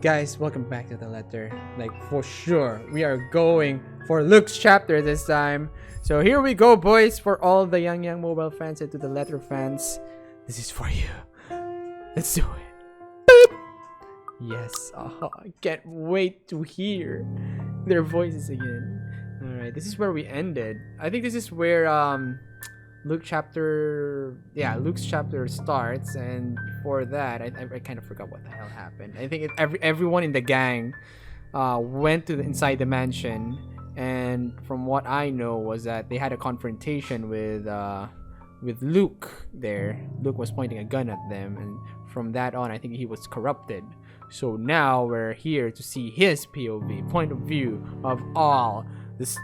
Guys, welcome back to the letter. Like, for sure, we are going for Luke's chapter this time. So here we go, boys, for all the young mobile fans and to the letter fans. This is for you. Let's do it. Yes, I can't wait to hear their voices again. Alright, this is where we ended. I think this is where Luke's chapter starts, and before that, I kind of forgot what the hell happened. I think everyone in the gang went to inside the mansion, and from what I know was that they had a confrontation with Luke there. Luke was pointing a gun at them, and from that on, I think he was corrupted. So now we're here to see his POV, point of view of all this,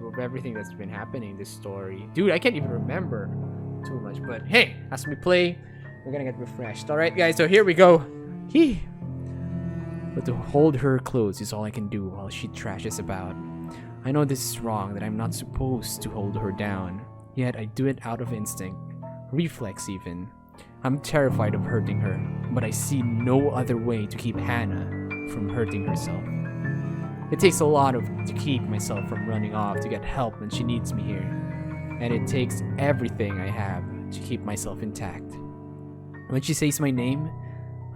of everything that's been happening in this story. Dude, I can't even remember too much, but hey, as we play, we're gonna get refreshed. Alright guys, so here we go. But to hold her close is all I can do while she trashes about. I know this is wrong, that I'm not supposed to hold her down, yet I do it out of instinct, reflex even. I'm terrified of hurting her, but I see no other way to keep Hana from hurting herself. It takes a lot to keep myself from running off to get help when she needs me here. And it takes everything I have to keep myself intact. When she says my name,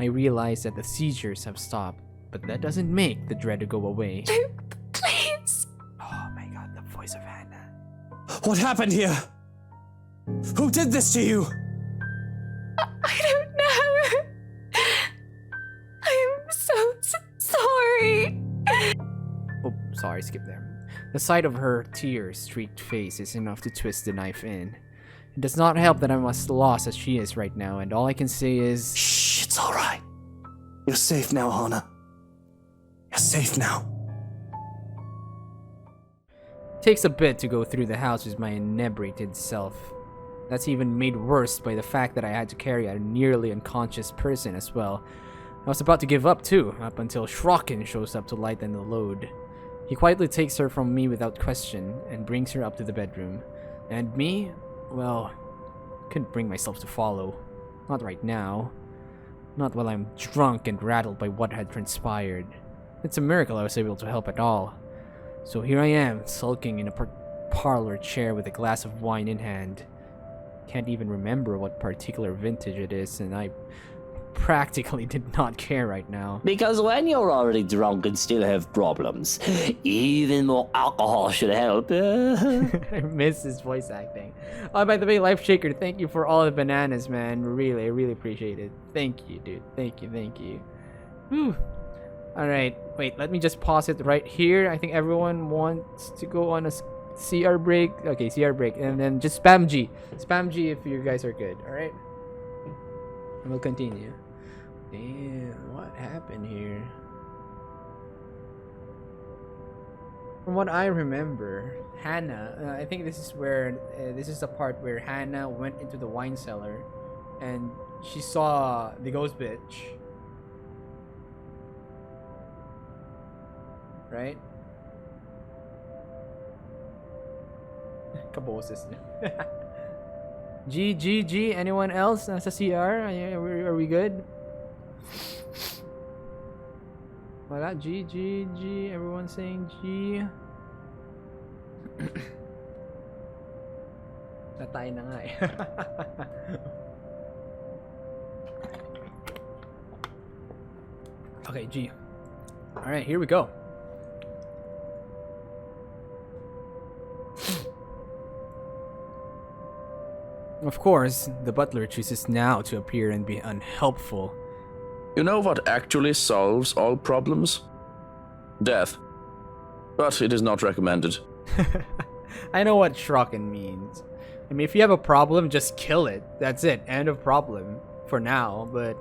I realize that the seizures have stopped, but that doesn't make the dread go away. Luke, please. Oh my god, the voice of Hana. What happened here? Who did this to you? I don't know. I am so sorry. Oh, sorry, skip there. The sight of her tear-streaked face is enough to twist the knife in. It does not help that I'm as lost as she is right now, and all I can say is... Shh, it's alright. You're safe now, Hana. You're safe now. It takes a bit to go through the house with my inebriated self. That's even made worse by the fact that I had to carry a nearly unconscious person as well. I was about to give up too, up until Shrocken shows up to lighten the load. He quietly takes her from me without question and brings her up to the bedroom. And me? Well, couldn't bring myself to follow. Not right now. Not while I'm drunk and rattled by what had transpired. It's a miracle I was able to help at all. So here I am, sulking in a parlor chair with a glass of wine in hand. Can't even remember what particular vintage it is, and I practically did not care right now. Because when you're already drunk and still have problems, even more alcohol should help. I miss his voice acting. Oh, by the way, Life Shaker, thank you for all the bananas, man. Really, I really appreciate it. Thank you, dude. Thank you. Whew. Alright, wait, let me just pause it right here. I think everyone wants to go on a CR break. Okay, CR break. And then just spam G. Spam G if you guys are good, alright? And we'll continue. Damn, what happened here? From what I remember, Hana, I think this is where, this is the part where Hana went into the wine cellar and she saw the ghost bitch. Right? Kaboses niya. G, anyone else nasa CR? Are we good? Wala, G, everyone saying G. Natay na nga eh. Okay, G. Alright, here we go. Of course, the butler chooses now to appear and be unhelpful. You know what actually solves all problems? Death. But it is not recommended. I know what Shrocken means. I mean, if you have a problem, just kill it. That's it. End of problem. For now. But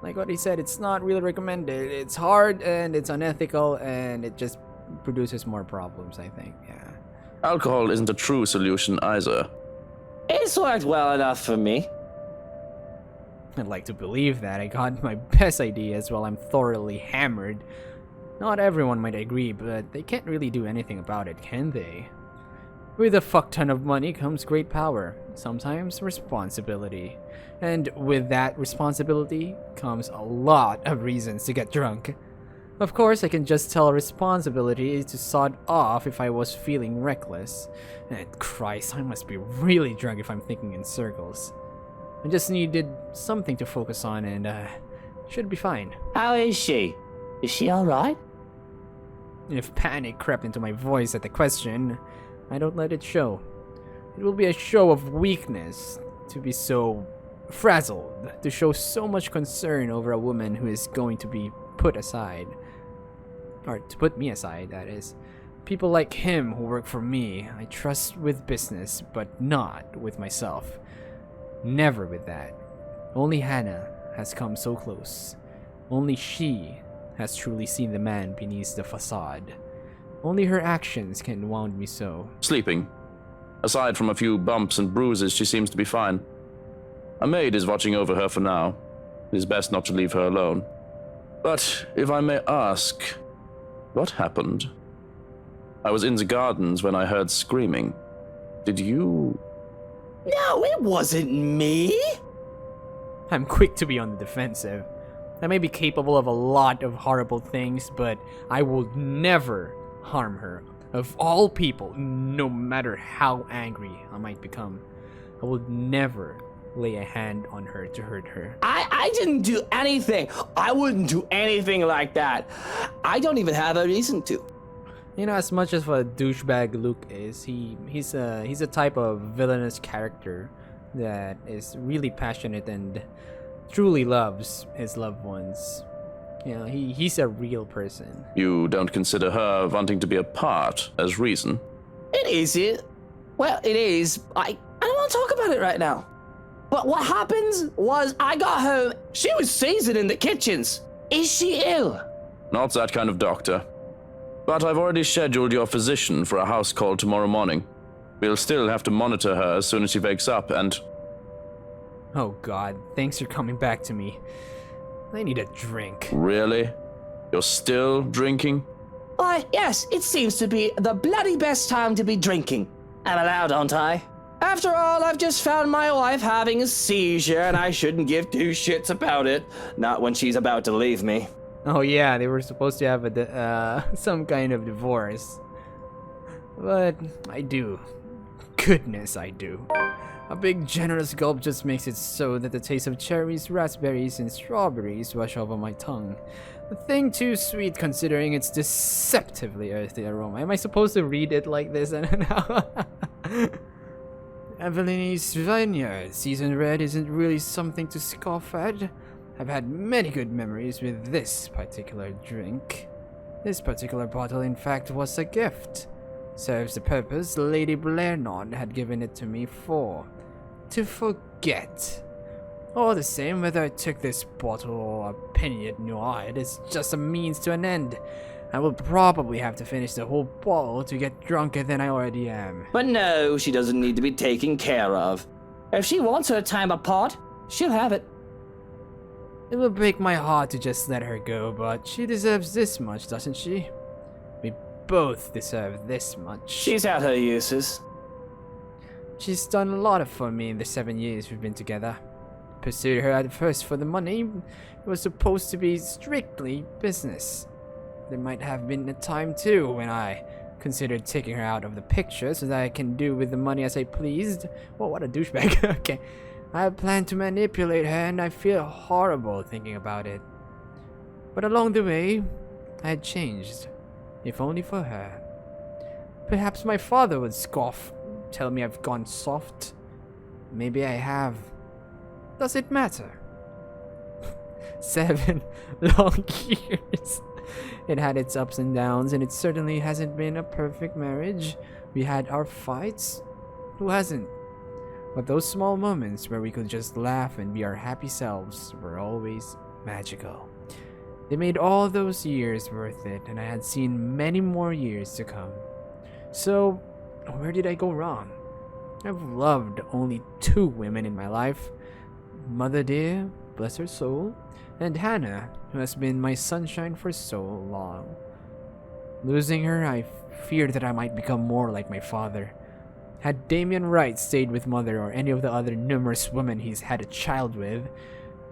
like what he said, it's not really recommended. It's hard and it's unethical and it just produces more problems, I think. Yeah. Alcohol isn't a true solution either. It's worked well enough for me. I'd like to believe that I got my best ideas while I'm thoroughly hammered. Not everyone might agree, but they can't really do anything about it, can they? With a fuck ton of money comes great power, sometimes responsibility. And with that responsibility comes a lot of reasons to get drunk. Of course, I can just tell responsibility to sod off if I was feeling reckless. And Christ, I must be really drunk if I'm thinking in circles. I just needed something to focus on and, should be fine. How is she? Is she alright? If panic crept into my voice at the question, I don't let it show. It will be a show of weakness to be so frazzled, to show so much concern over a woman who is going to be put aside. Or to put me aside, that is. People like him who work for me, I trust with business, but not with myself. Never with that. Only Hana has come so close. Only she has truly seen the man beneath the facade. Only her actions can wound me so. Sleeping. Aside from a few bumps and bruises, she seems to be fine. A maid is watching over her for now. It is best not to leave her alone. But, if I may ask, what happened? I was in the gardens when I heard screaming. Did you... No, it wasn't me. I'm quick to be on the defensive. I may be capable of a lot of horrible things, but I will never harm her. Of all people, no matter how angry I might become, I will never lay a hand on her to hurt her. I didn't do anything. I wouldn't do anything like that. I don't even have a reason to. You know, as much as a douchebag Luke is, he's a type of villainous character that is really passionate and truly loves his loved ones. You know, he's a real person. You don't consider her wanting to be a part as reason? It isn't. Well, it is. I don't want to talk about it right now. But what happens was I got home. She was seasoned in the kitchens. Is she ill? Not that kind of doctor. But I've already scheduled your physician for a house call tomorrow morning. We'll still have to monitor her as soon as she wakes up and... Oh god, thanks for coming back to me. I need a drink. Really? You're still drinking? Why, yes, it seems to be the bloody best time to be drinking. I'm allowed, aren't I? After all, I've just found my wife having a seizure, and I shouldn't give two shits about it. Not when she's about to leave me. Oh yeah, they were supposed to have some kind of divorce. But I do. Goodness, I do. A big generous gulp just makes it so that the taste of cherries, raspberries, and strawberries rush over my tongue. A thing too sweet considering its deceptively earthy aroma. Am I supposed to read it like this? Evelyn's Vineyard Seasoned Red isn't really something to scoff at. I've had many good memories with this particular drink. This particular bottle, in fact, was a gift. Serves the purpose Lady Blairnod had given it to me for. To forget. All the same, whether I took this bottle or a Pinot Noir, it is just a means to an end. I will probably have to finish the whole bottle to get drunker than I already am. But no, she doesn't need to be taken care of. If she wants her time apart, she'll have it. It will break my heart to just let her go, but she deserves this much, doesn't she? We both deserve this much. She's had her uses. She's done a lot for me in the 7 years we've been together. Pursued her at first for the money. It was supposed to be strictly business. There might have been a time too when I considered taking her out of the picture so that I can do with the money as I pleased. Well, what a douchebag. Okay. I had planned to manipulate her and I feel horrible thinking about it. But along the way, I had changed. If only for her. Perhaps my father would scoff, tell me I've gone soft. Maybe I have. Does it matter? 7 long years. It had its ups and downs, and it certainly hasn't been a perfect marriage. We had our fights. Who hasn't? But those small moments where we could just laugh and be our happy selves were always magical. They made all those years worth it, and I had seen many more years to come. So, where did I go wrong? I've loved only 2 women in my life. Mother dear, bless her soul, and Hana, who has been my sunshine for so long. Losing her, I feared that I might become more like my father, Had Damien Wright stayed with Mother or any of the other numerous women he's had a child with,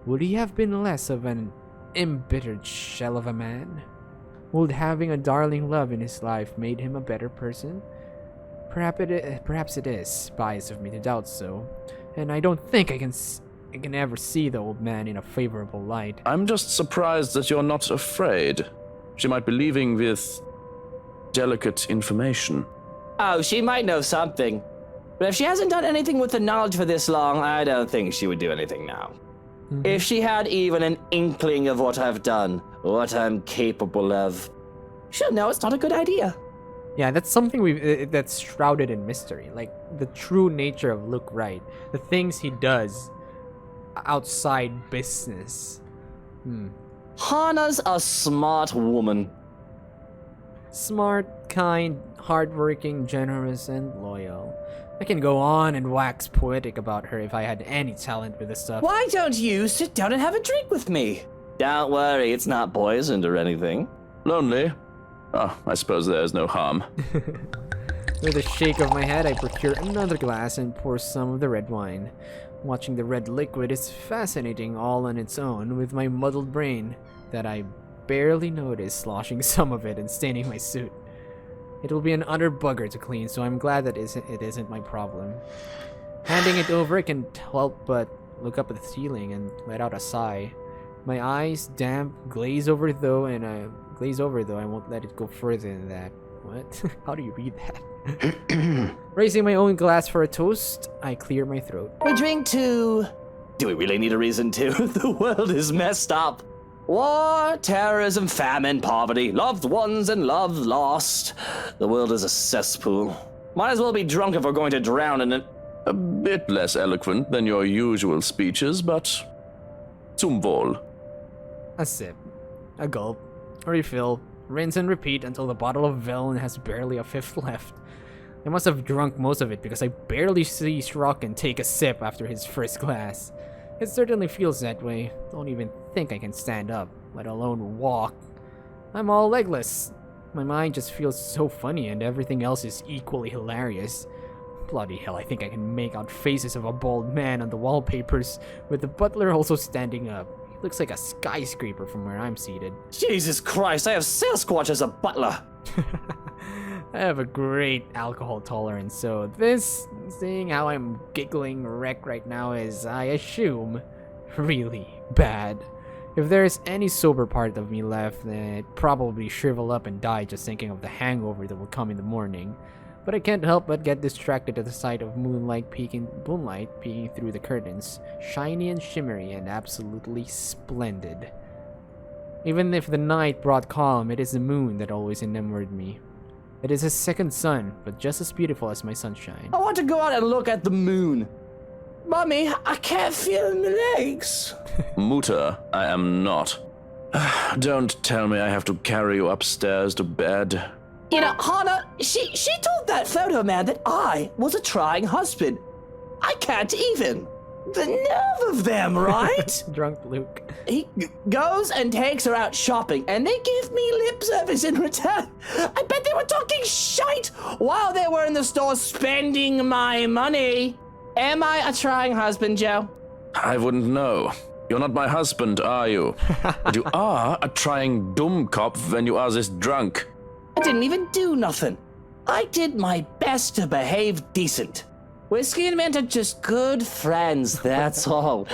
would he have been less of an embittered shell of a man? Would having a darling love in his life made him a better person? Perhaps it is bias of me to doubt so, and I don't think I can ever see the old man in a favorable light. I'm just surprised that you're not afraid. She might be leaving with delicate information. Oh, she might know something. But if she hasn't done anything with the knowledge for this long, I don't think she would do anything now. If she had even an inkling of what I've done, what I'm capable of, she'll know it's not a good idea. Yeah, that's something that's shrouded in mystery. Like, the true nature of Luke Wright. The things he does outside business. Hana's a smart woman. Smart, kind, hardworking, generous, and loyal. I can go on and wax poetic about her if I had any talent with this stuff. Why don't you sit down and have a drink with me? Don't worry, it's not poisoned or anything. Lonely? Oh, I suppose there's no harm. With a shake of my head, I procure another glass and pour some of the red wine. Watching the red liquid is fascinating all on its own with my muddled brain that I barely noticed sloshing some of it and staining my suit. It will be an utter bugger to clean, so I'm glad that it isn't my problem. Handing it over, I can't help but look up at the ceiling and let out a sigh. My eyes damp, glaze over though, I won't let it go further than that. What? How do you read that? Raising my own glass for a toast, I clear my throat. We drink to... Do we really need a reason to? The world is messed up. War, terrorism, famine, poverty, loved ones and love lost. The world is a cesspool. Might as well be drunk if we're going to drown in it. A bit less eloquent than your usual speeches, but zum Wohl. A sip, a gulp, a refill, rinse and repeat until the bottle of Veln has barely a fifth left. I must have drunk most of it because I barely see Shrockin take a sip after his first glass. It certainly feels that way. Don't even think I can stand up, let alone walk. I'm all legless. My mind just feels so funny and everything else is equally hilarious. Bloody hell, I think I can make out faces of a bald man on the wallpapers, with the butler also standing up. He looks like a skyscraper from where I'm seated. Jesus Christ, I have Sasquatch as a butler. I have a great alcohol tolerance, so this, seeing how I'm giggling wreck right now, is, I assume, really bad. If there's any sober part of me left, then I'd probably shrivel up and die just thinking of the hangover that will come in the morning. But I can't help but get distracted at the sight of moonlight peeking through the curtains, shiny and shimmery and absolutely splendid. Even if the night brought calm, it is the moon that always enamored me. It is a second sun, but just as beautiful as my sunshine. I want to go out and look at the moon. Mommy, I can't feel my legs. Mutter, I am not. Don't tell me I have to carry you upstairs to bed. You know, Hana, she told that photo man that I was a trying husband. I can't even. The nerve of them, right? Drunk Luke. He goes and takes her out shopping, and they give me lip service in return. I bet they were talking shite while they were in the store spending my money. Am I a trying husband, Joe? I wouldn't know. You're not my husband, are you? But you are a trying Dummkopf when you are this drunk. I didn't even do nothing. I did my best to behave decent. Whiskey and mint are just good friends, that's all.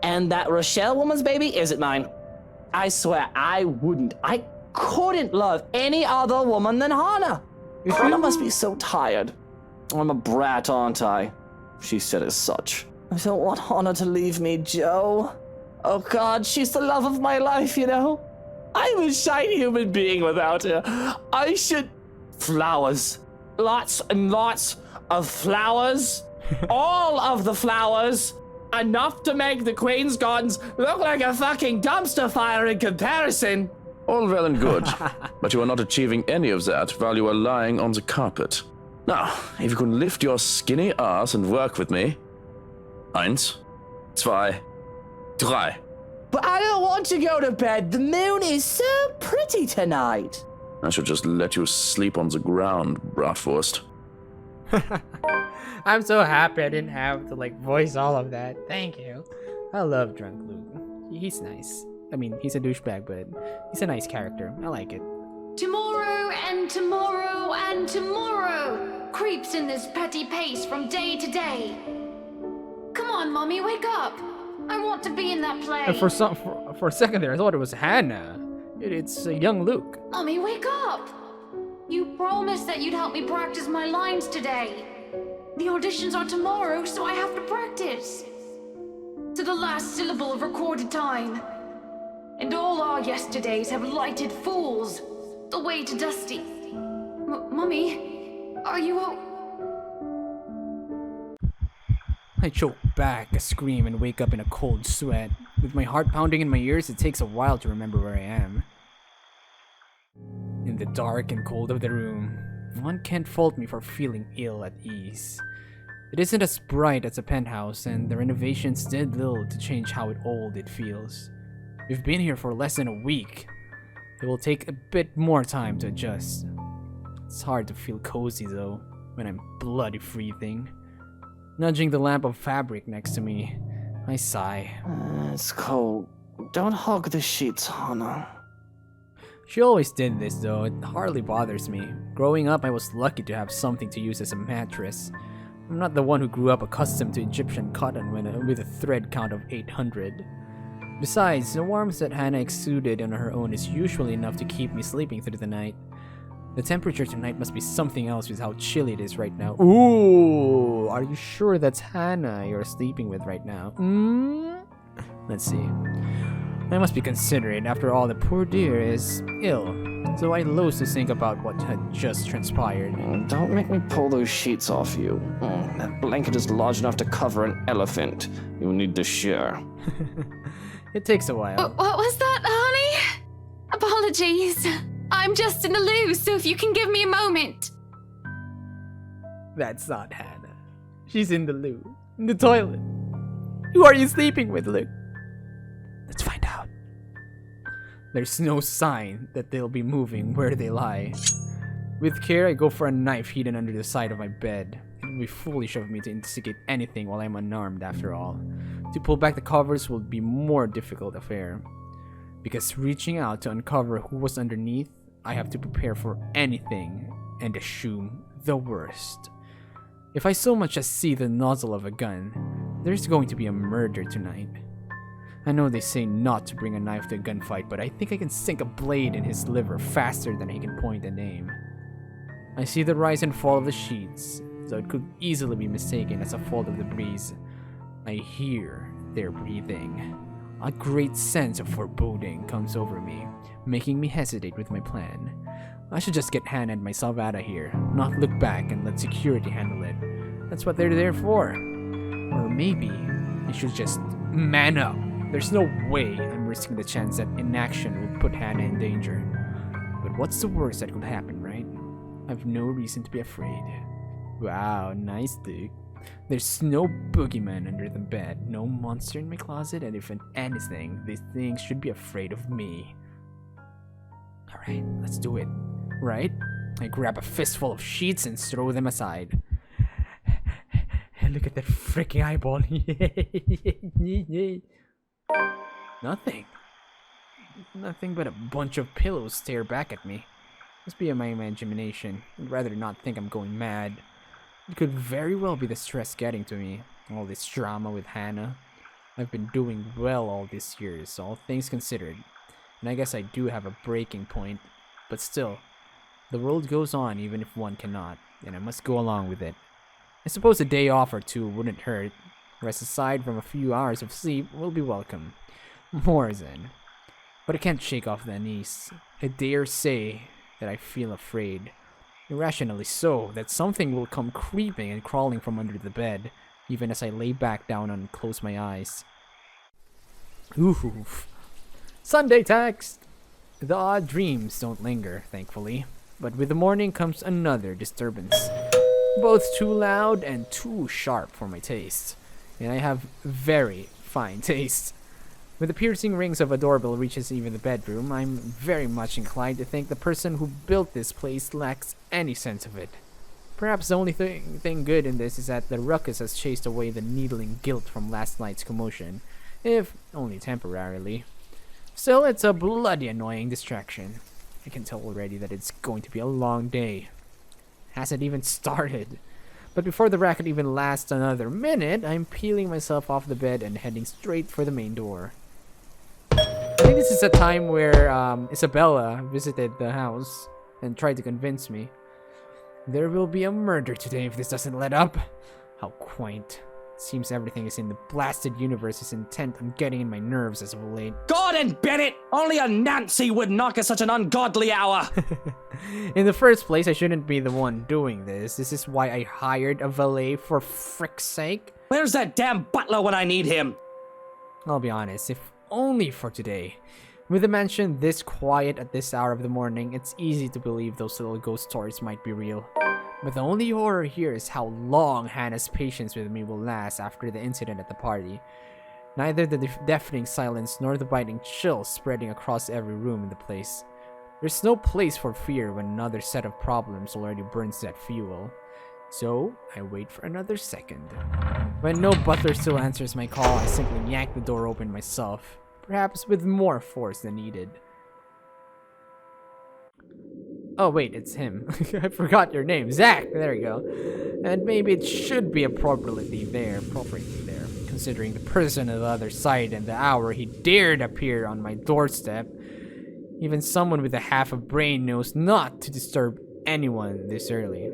And that Rochelle woman's baby isn't mine. I swear I couldn't love any other woman than Hana. Hana must be so tired. I'm a brat, aren't I? She said as such. I don't want Hana to leave me, Joe. Oh God, she's the love of my life, you know? I'm a shy human being without her. I should... Flowers. Lots and lots of flowers. All of the flowers. Enough to make the Queen's Gardens look like a fucking dumpster fire in comparison. All well and good, but you are not achieving any of that while you are lying on the carpet. Now, if you can lift your skinny ass and work with me. 1, 2, 3. But I don't want to go to bed. The moon is so pretty tonight. I should just let you sleep on the ground, Bratwurst. I'm so happy I didn't have to like voice all of that. Thank you. I love Drunk Luke. He's nice. I mean, he's a douchebag, but he's a nice character. I like it. Tomorrow and tomorrow and tomorrow creeps in this petty pace from day to day. Come on, Mommy, wake up. I want to be in that play. And for a second there, I thought it was Hana. It's young Luke. Mommy, wake up. You promised that you'd help me practice my lines today. The auditions are tomorrow, so I have to practice. To the last syllable of recorded time. And all our yesterdays have lighted fools. The way to Dusty. Mommy, are you I choke back a scream and wake up in a cold sweat. With my heart pounding in my ears, it takes a while to remember where I am. In the dark and cold of the room, one can't fault me for feeling ill at ease. It isn't as bright as a penthouse, and the renovations did little to change how old it feels. We've been here for less than a week. It will take a bit more time to adjust. It's hard to feel cozy though, when I'm bloody freezing. Nudging the lamp of fabric next to me, I sigh. It's cold. Don't hug the sheets, Hana. She always did this though, it hardly bothers me. Growing up, I was lucky to have something to use as a mattress. I'm not the one who grew up accustomed to Egyptian cotton with a thread count of 800. Besides, the warmth that Hana exuded on her own is usually enough to keep me sleeping through the night. The temperature tonight must be something else with how chilly it is right now. Ooh, are you sure that's Hana you're sleeping with right now? Let's see. I must be considerate. After all, the poor dear is ill, so I loathe to think about what had just transpired. Don't make me pull those sheets off you. That blanket is large enough to cover an elephant. You need to share. It takes a while. What was that, honey? Apologies. I'm just in the loo, so if you can give me a moment. That's not Hana. She's in the loo. In the toilet. Who are you sleeping with, Luke? Let's find out. There's no sign that they'll be moving where they lie. With care, I go for a knife hidden under the side of my bed. It would be foolish of me to investigate anything while I'm unarmed after all. To pull back the covers will be more difficult affair. Because reaching out to uncover who was underneath, I have to prepare for anything and assume the worst. If I so much as see the nozzle of a gun, there's going to be a murder tonight. I know they say not to bring a knife to a gunfight, but I think I can sink a blade in his liver faster than he can point and aim. I see the rise and fall of the sheets, so it could easily be mistaken as a fault of the breeze. I hear their breathing. A great sense of foreboding comes over me, making me hesitate with my plan. I should just get Hana and myself out of here, not look back and let security handle it. That's what they're there for. Or maybe I should just man up. There's no way I'm risking the chance that inaction will put Hana in danger. But what's the worst that could happen, right? I've no reason to be afraid. Wow, nice dude. There's no boogeyman under the bed, no monster in my closet, and if anything, these things should be afraid of me. Alright, let's do it. Right? I grab a fistful of sheets and throw them aside. Look at that freaking eyeball. Nothing. Nothing but a bunch of pillows stare back at me. Must be in my imagination. I'd rather not think I'm going mad. It could very well be the stress getting to me. All this drama with Hana. I've been doing well all these years, all things considered. And I guess I do have a breaking point. But still, the world goes on even if one cannot, and I must go along with it. I suppose a day off or two wouldn't hurt. Rest aside from a few hours of sleep will be welcome. More than. But I can't shake off the unease. I dare say that I feel afraid. Irrationally so, that something will come creeping and crawling from under the bed, even as I lay back down and close my eyes. Oof. Sunday text! The odd dreams don't linger, thankfully. But with the morning comes another disturbance. Both too loud and too sharp for my taste. And I have very fine taste. When the piercing rings of a doorbell reaches even the bedroom, I'm very much inclined to think the person who built this place lacks any sense of it. Perhaps the only thing good in this is that the ruckus has chased away the needling guilt from last night's commotion, if only temporarily. Still, it's a bloody annoying distraction. I can tell already that it's going to be a long day. Hasn't even started. But before the racket even lasts another minute, I'm peeling myself off the bed and heading straight for the main door. I think this is a time where Isabella visited the house and tried to convince me. There will be a murder today if this doesn't let up. How quaint. Seems everything is in the blasted universe is intent on getting in my nerves as of late. Gordon Bennett! Only a Nancy would knock at such an ungodly hour! In the first place, I shouldn't be the one doing this. This is why I hired a valet, for frick's sake. Where's that damn butler when I need him? I'll be honest, if only for today. With the mansion this quiet at this hour of the morning, it's easy to believe those little ghost stories might be real. But the only horror here is how long Hannah's patience with me will last after the incident at the party. Neither the deafening silence nor the biting chill spreading across every room in the place. There's no place for fear when another set of problems already burns that fuel. So, I wait for another second. When no butler still answers my call, I simply yank the door open myself, perhaps with more force than needed. Oh wait, it's him. I forgot your name. Zach! There you go. And maybe it should be appropriately there, considering the person on the other side and the hour he dared appear on my doorstep. Even someone with a half a brain knows not to disturb anyone this early.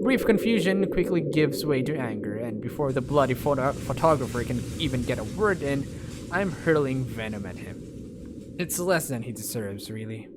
Brief confusion quickly gives way to anger, and before the bloody photographer can even get a word in, I'm hurling venom at him. It's less than he deserves, really.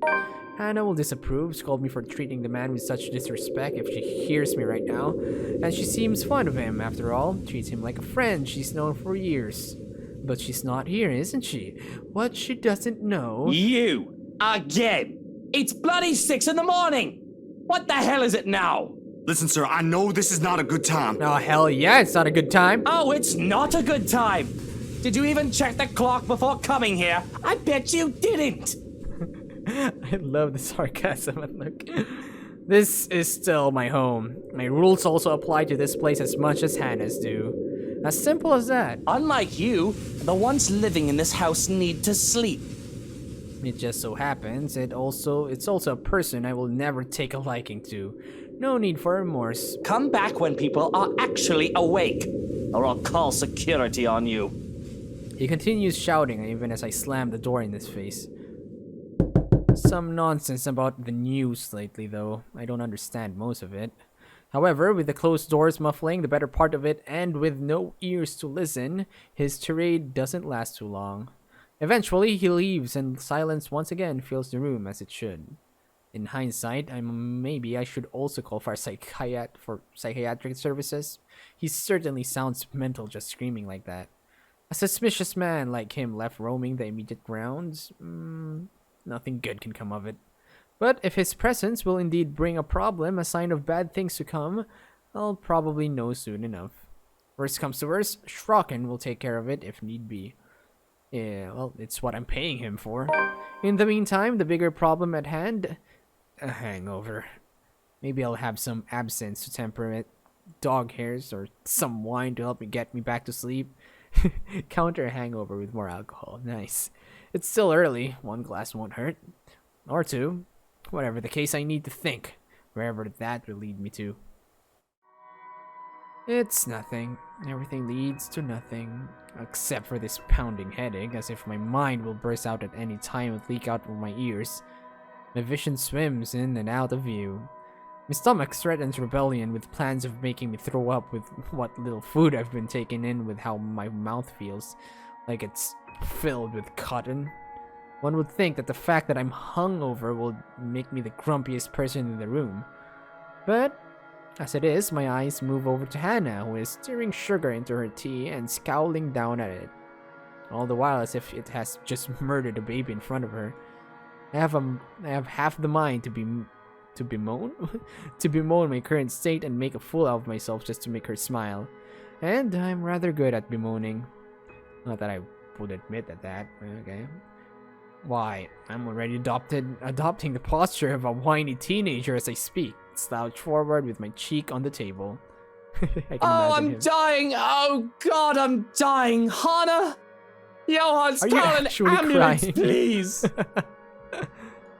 Hana will disapprove, scold me for treating the man with such disrespect if she hears me right now, and she seems fond of him, after all, treats him like a friend she's known for years. But she's not here, isn't she? What she doesn't know... You! Again! It's bloody 6 in the morning! What the hell is it now? Listen, sir, I know this is not a good time. Oh, hell yeah, it's not a good time. Oh, it's not a good time! Did you even check the clock before coming here? I bet you didn't! I love the sarcasm and look. This is still my home. My rules also apply to this place as much as Hannah's do. As simple as that. Unlike you, the ones living in this house need to sleep. It just so happens it's also a person I will never take a liking to. No need for remorse. Come back when people are actually awake, or I'll call security on you. He continues shouting even as I slam the door in his face. Some nonsense about the news lately, though. I don't understand most of it. However, with the closed doors muffling the better part of it, and with no ears to listen, his tirade doesn't last too long. Eventually, he leaves, and silence once again fills the room as it should. In hindsight, maybe I should also call for psychiatric services. He certainly sounds mental just screaming like that. A suspicious man like him left roaming the immediate grounds? Nothing good can come of it. But if his presence will indeed bring a problem, a sign of bad things to come, I'll probably know soon enough. Worst comes to worst, Shrocken will take care of it if need be. Yeah, well, it's what I'm paying him for. In the meantime, the bigger problem at hand, a hangover. Maybe I'll have some absinthe to temper it, dog hairs, or some wine to help me get me back to sleep. Counter a hangover with more alcohol. Nice. It's still early. 1 glass won't hurt. Or 2. Whatever the case, I need to think. Wherever that will lead me to. It's nothing. Everything leads to nothing. Except for this pounding headache, as if my mind will burst out at any time and leak out from my ears. My vision swims in and out of view. My stomach threatens rebellion with plans of making me throw up with what little food I've been taking in, with how my mouth feels. Like it's filled with cotton. One would think that the fact that I'm hungover will make me the grumpiest person in the room. But, as it is, my eyes move over to Hana, who is stirring sugar into her tea and scowling down at it. All the while as if it has just murdered a baby in front of her. I have half the mind to bemoan my current state and make a fool out of myself just to make her smile. And I'm rather good at bemoaning. Not that I would admit that, okay. Why, I'm already adopting the posture of a whiny teenager as I speak. slouch forward with my cheek on the table. I can Oh, imagine I'm him. dying! Oh God, I'm dying! Hana! Johan's Are you call an actually ambulance, crying? please!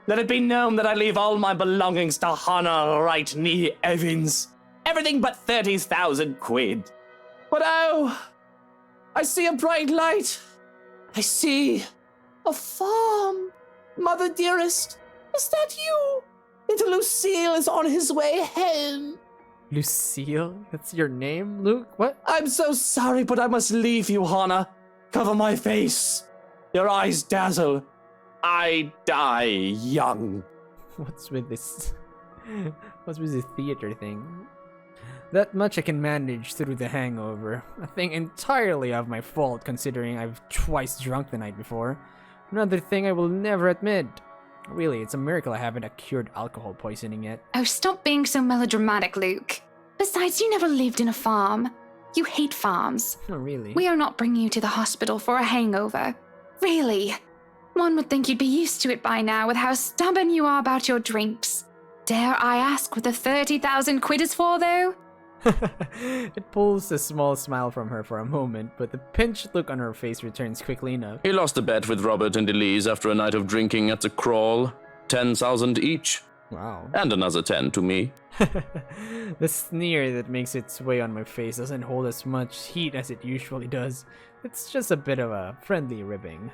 Let it be known that I leave all my belongings to Hana right near Evans. Everything but 30,000 quid. But oh, I see a bright light. I see a farm. Mother dearest, is that you? Little Lucille is on his way home. Lucille? That's your name, Luke? What? I'm so sorry, but I must leave you, Hana. Cover my face. Your eyes dazzle. I die young. What's with this? What's with this theater thing? That much I can manage through the hangover. A thing entirely of my fault considering I've twice drunk the night before. Another thing I will never admit. Really, it's a miracle I haven't cured alcohol poisoning yet. Oh, stop being so melodramatic, Luke. Besides, you never lived in a farm. You hate farms. Oh, really? We are not bringing you to the hospital for a hangover. Really. One would think you'd be used to it by now with how stubborn you are about your drinks. Dare I ask what the 30,000 quid is for, though? It pulls a small smile from her for a moment, but the pinched look on her face returns quickly enough. He lost a bet with Robert and Elise after a night of drinking at the crawl. 10,000 each. Wow. And another 10 to me. The sneer that makes its way on my face doesn't hold as much heat as it usually does. It's just a bit of a friendly ribbing.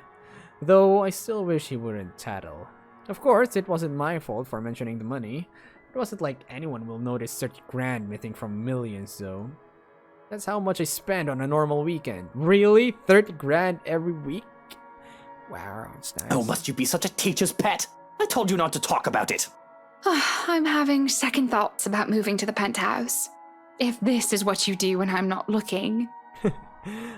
Though I still wish he wouldn't tattle. Of course, it wasn't my fault for mentioning the money. It wasn't like anyone will notice 30 grand missing from millions, though. That's how much I spend on a normal weekend. Really? 30 grand every week? Wow, it's nice. Oh, must you be such a teacher's pet? I told you not to talk about it. I'm having second thoughts about moving to the penthouse. If this is what you do when I'm not looking.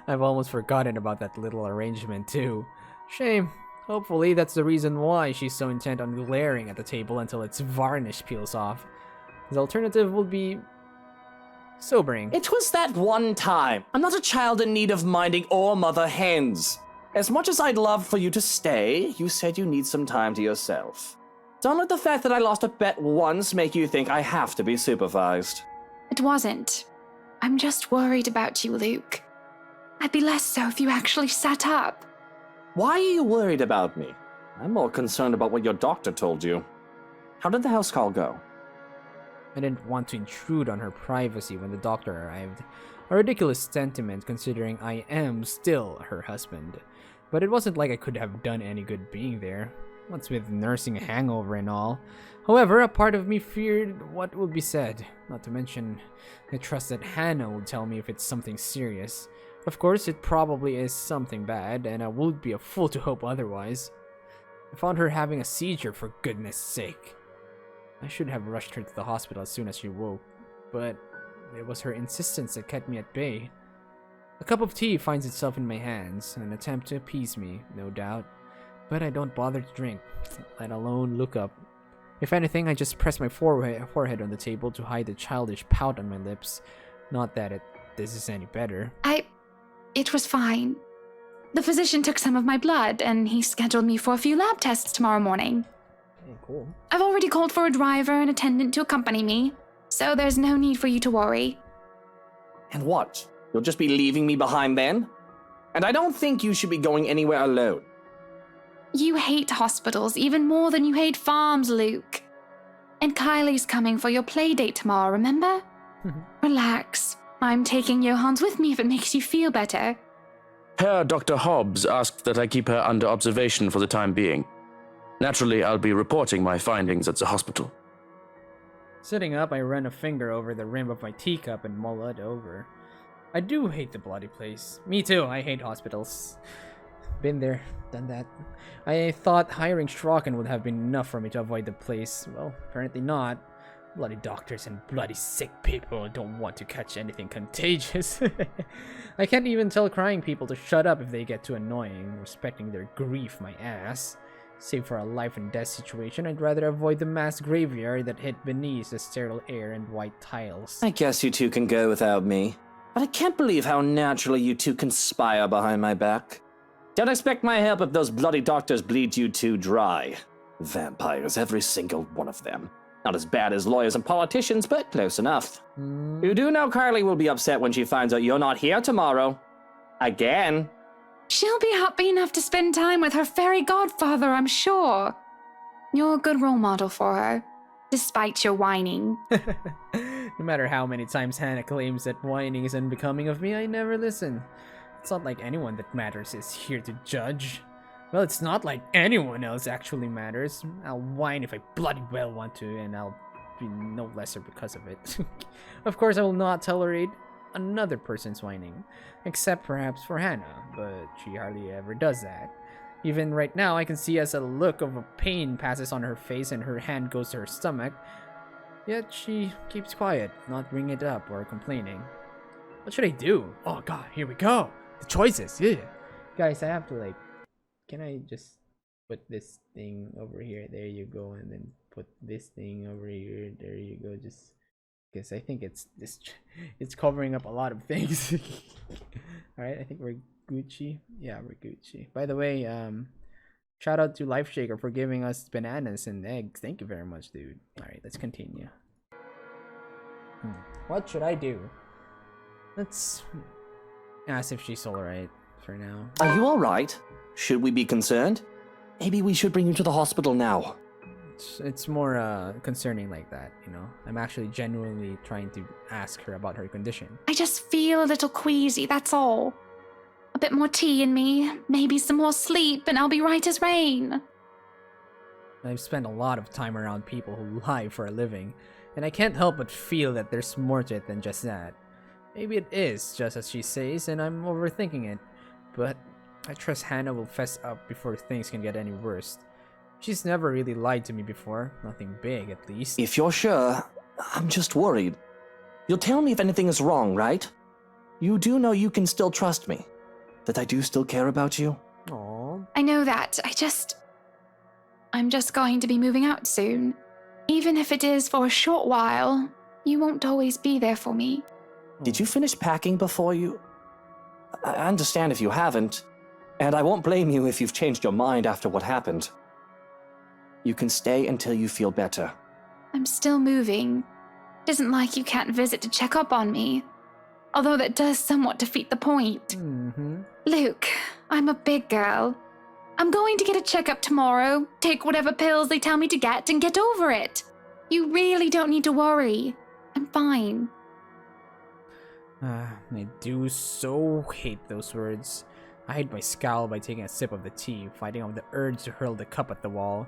I've almost forgotten about that little arrangement, too. Shame. Hopefully that's the reason why she's so intent on glaring at the table until its varnish peels off. The alternative will be sobering. It was that one time. I'm not a child in need of minding or mother hens. As much as I'd love for you to stay, you said you need some time to yourself. Don't let the fact that I lost a bet once make you think I have to be supervised. It wasn't. I'm just worried about you, Luke. I'd be less so if you actually sat up. Why are you worried about me? I'm more concerned about what your doctor told you. How did the house call go? I didn't want to intrude on her privacy when the doctor arrived. A ridiculous sentiment considering I am still her husband. But it wasn't like I could have done any good being there. What's with nursing a hangover and all. However, a part of me feared what would be said. Not to mention, I trust that Hana will tell me if it's something serious. Of course, it probably is something bad, and I would be a fool to hope otherwise. I found her having a seizure, for goodness sake. I should have rushed her to the hospital as soon as she woke, but it was her insistence that kept me at bay. A cup of tea finds itself in my hands, an attempt to appease me, no doubt, but I don't bother to drink, let alone look up. If anything, I just press my forehead on the table to hide the childish pout on my lips. Not that this is any better. It was fine. The physician took some of my blood, and he scheduled me for a few lab tests tomorrow morning. Oh, cool. I've already called for a driver and attendant to accompany me, so there's no need for you to worry. And what? You'll just be leaving me behind then? And I don't think you should be going anywhere alone. You hate hospitals even more than you hate farms, Luke. And Kylie's coming for your playdate tomorrow, remember? Relax. I'm taking Johans with me if it makes you feel better. Herr Dr. Hobbs asked that I keep her under observation for the time being. Naturally, I'll be reporting my findings at the hospital. Sitting up, I run a finger over the rim of my teacup and mull it over. I do hate the bloody place. Me too, I hate hospitals. Been there, done that. I thought hiring Strachan would have been enough for me to avoid the place. Well, apparently not. Bloody doctors and bloody sick people don't want to catch anything contagious. I can't even tell crying people to shut up if they get too annoying, respecting their grief my ass. Save for a life and death situation, I'd rather avoid the mass graveyard that hid beneath the sterile air and white tiles. I guess you two can go without me. But I can't believe how naturally you two conspire behind my back. Don't expect my help if those bloody doctors bleed you two dry. Vampires, every single one of them. Not as bad as lawyers and politicians, but close enough. You do know Kylie will be upset when she finds out you're not here tomorrow. Again. She'll be happy enough to spend time with her fairy godfather, I'm sure. You're a good role model for her, despite your whining. No matter how many times Hana claims that whining is unbecoming of me, I never listen. It's not like anyone that matters is here to judge. Well, it's not like anyone else actually matters. I'll whine if I bloody well want to, and I'll be no lesser because of it. Of course, I will not tolerate another person's whining, except perhaps for Hana, but she hardly ever does that. Even right now, I can see as a look of pain passes on her face and her hand goes to her stomach, yet she keeps quiet, not bringing it up or complaining. What should I do? Oh god, here we go! The choices, yeah! Guys, I have to like... Can I just put this thing over here? There you go, and then put this thing over here. There you go. Just because I think it's covering up a lot of things. All right, I think we're Gucci. Yeah, we're Gucci. By the way, shout out to Life Shaker for giving us bananas and eggs. Thank you very much, dude. All right, let's continue. What should I do? Let's ask if she's alright for now. Are you alright? Should we be concerned? Maybe we should bring you to the hospital now. It's more concerning like that, you know. I'm actually genuinely trying to ask her about her condition. I just feel a little queasy, that's all. A bit more tea in me, maybe some more sleep, and I'll be right as rain. I've spent a lot of time around people who lie for a living, and I can't help but feel that there's more to it than just that. Maybe it is just as she says, and I'm overthinking it, but I trust Hana will fess up before things can get any worse. She's never really lied to me before, nothing big at least. If you're sure, I'm just worried. You'll tell me if anything is wrong, right? You do know you can still trust me, that I do still care about you? Aww. I know that, I'm just going to be moving out soon. Even if it is for a short while, you won't always be there for me. Did you finish packing before you... I understand if you haven't, and I won't blame you if you've changed your mind after what happened. You can stay until you feel better. I'm still moving. It isn't like you can't visit to check up on me. Although that does somewhat defeat the point. Luke, I'm a big girl. I'm going to get a checkup tomorrow, take whatever pills they tell me to get, and get over it. You really don't need to worry. I'm fine. I do so hate those words. I hide my scowl by taking a sip of the tea, fighting off the urge to hurl the cup at the wall.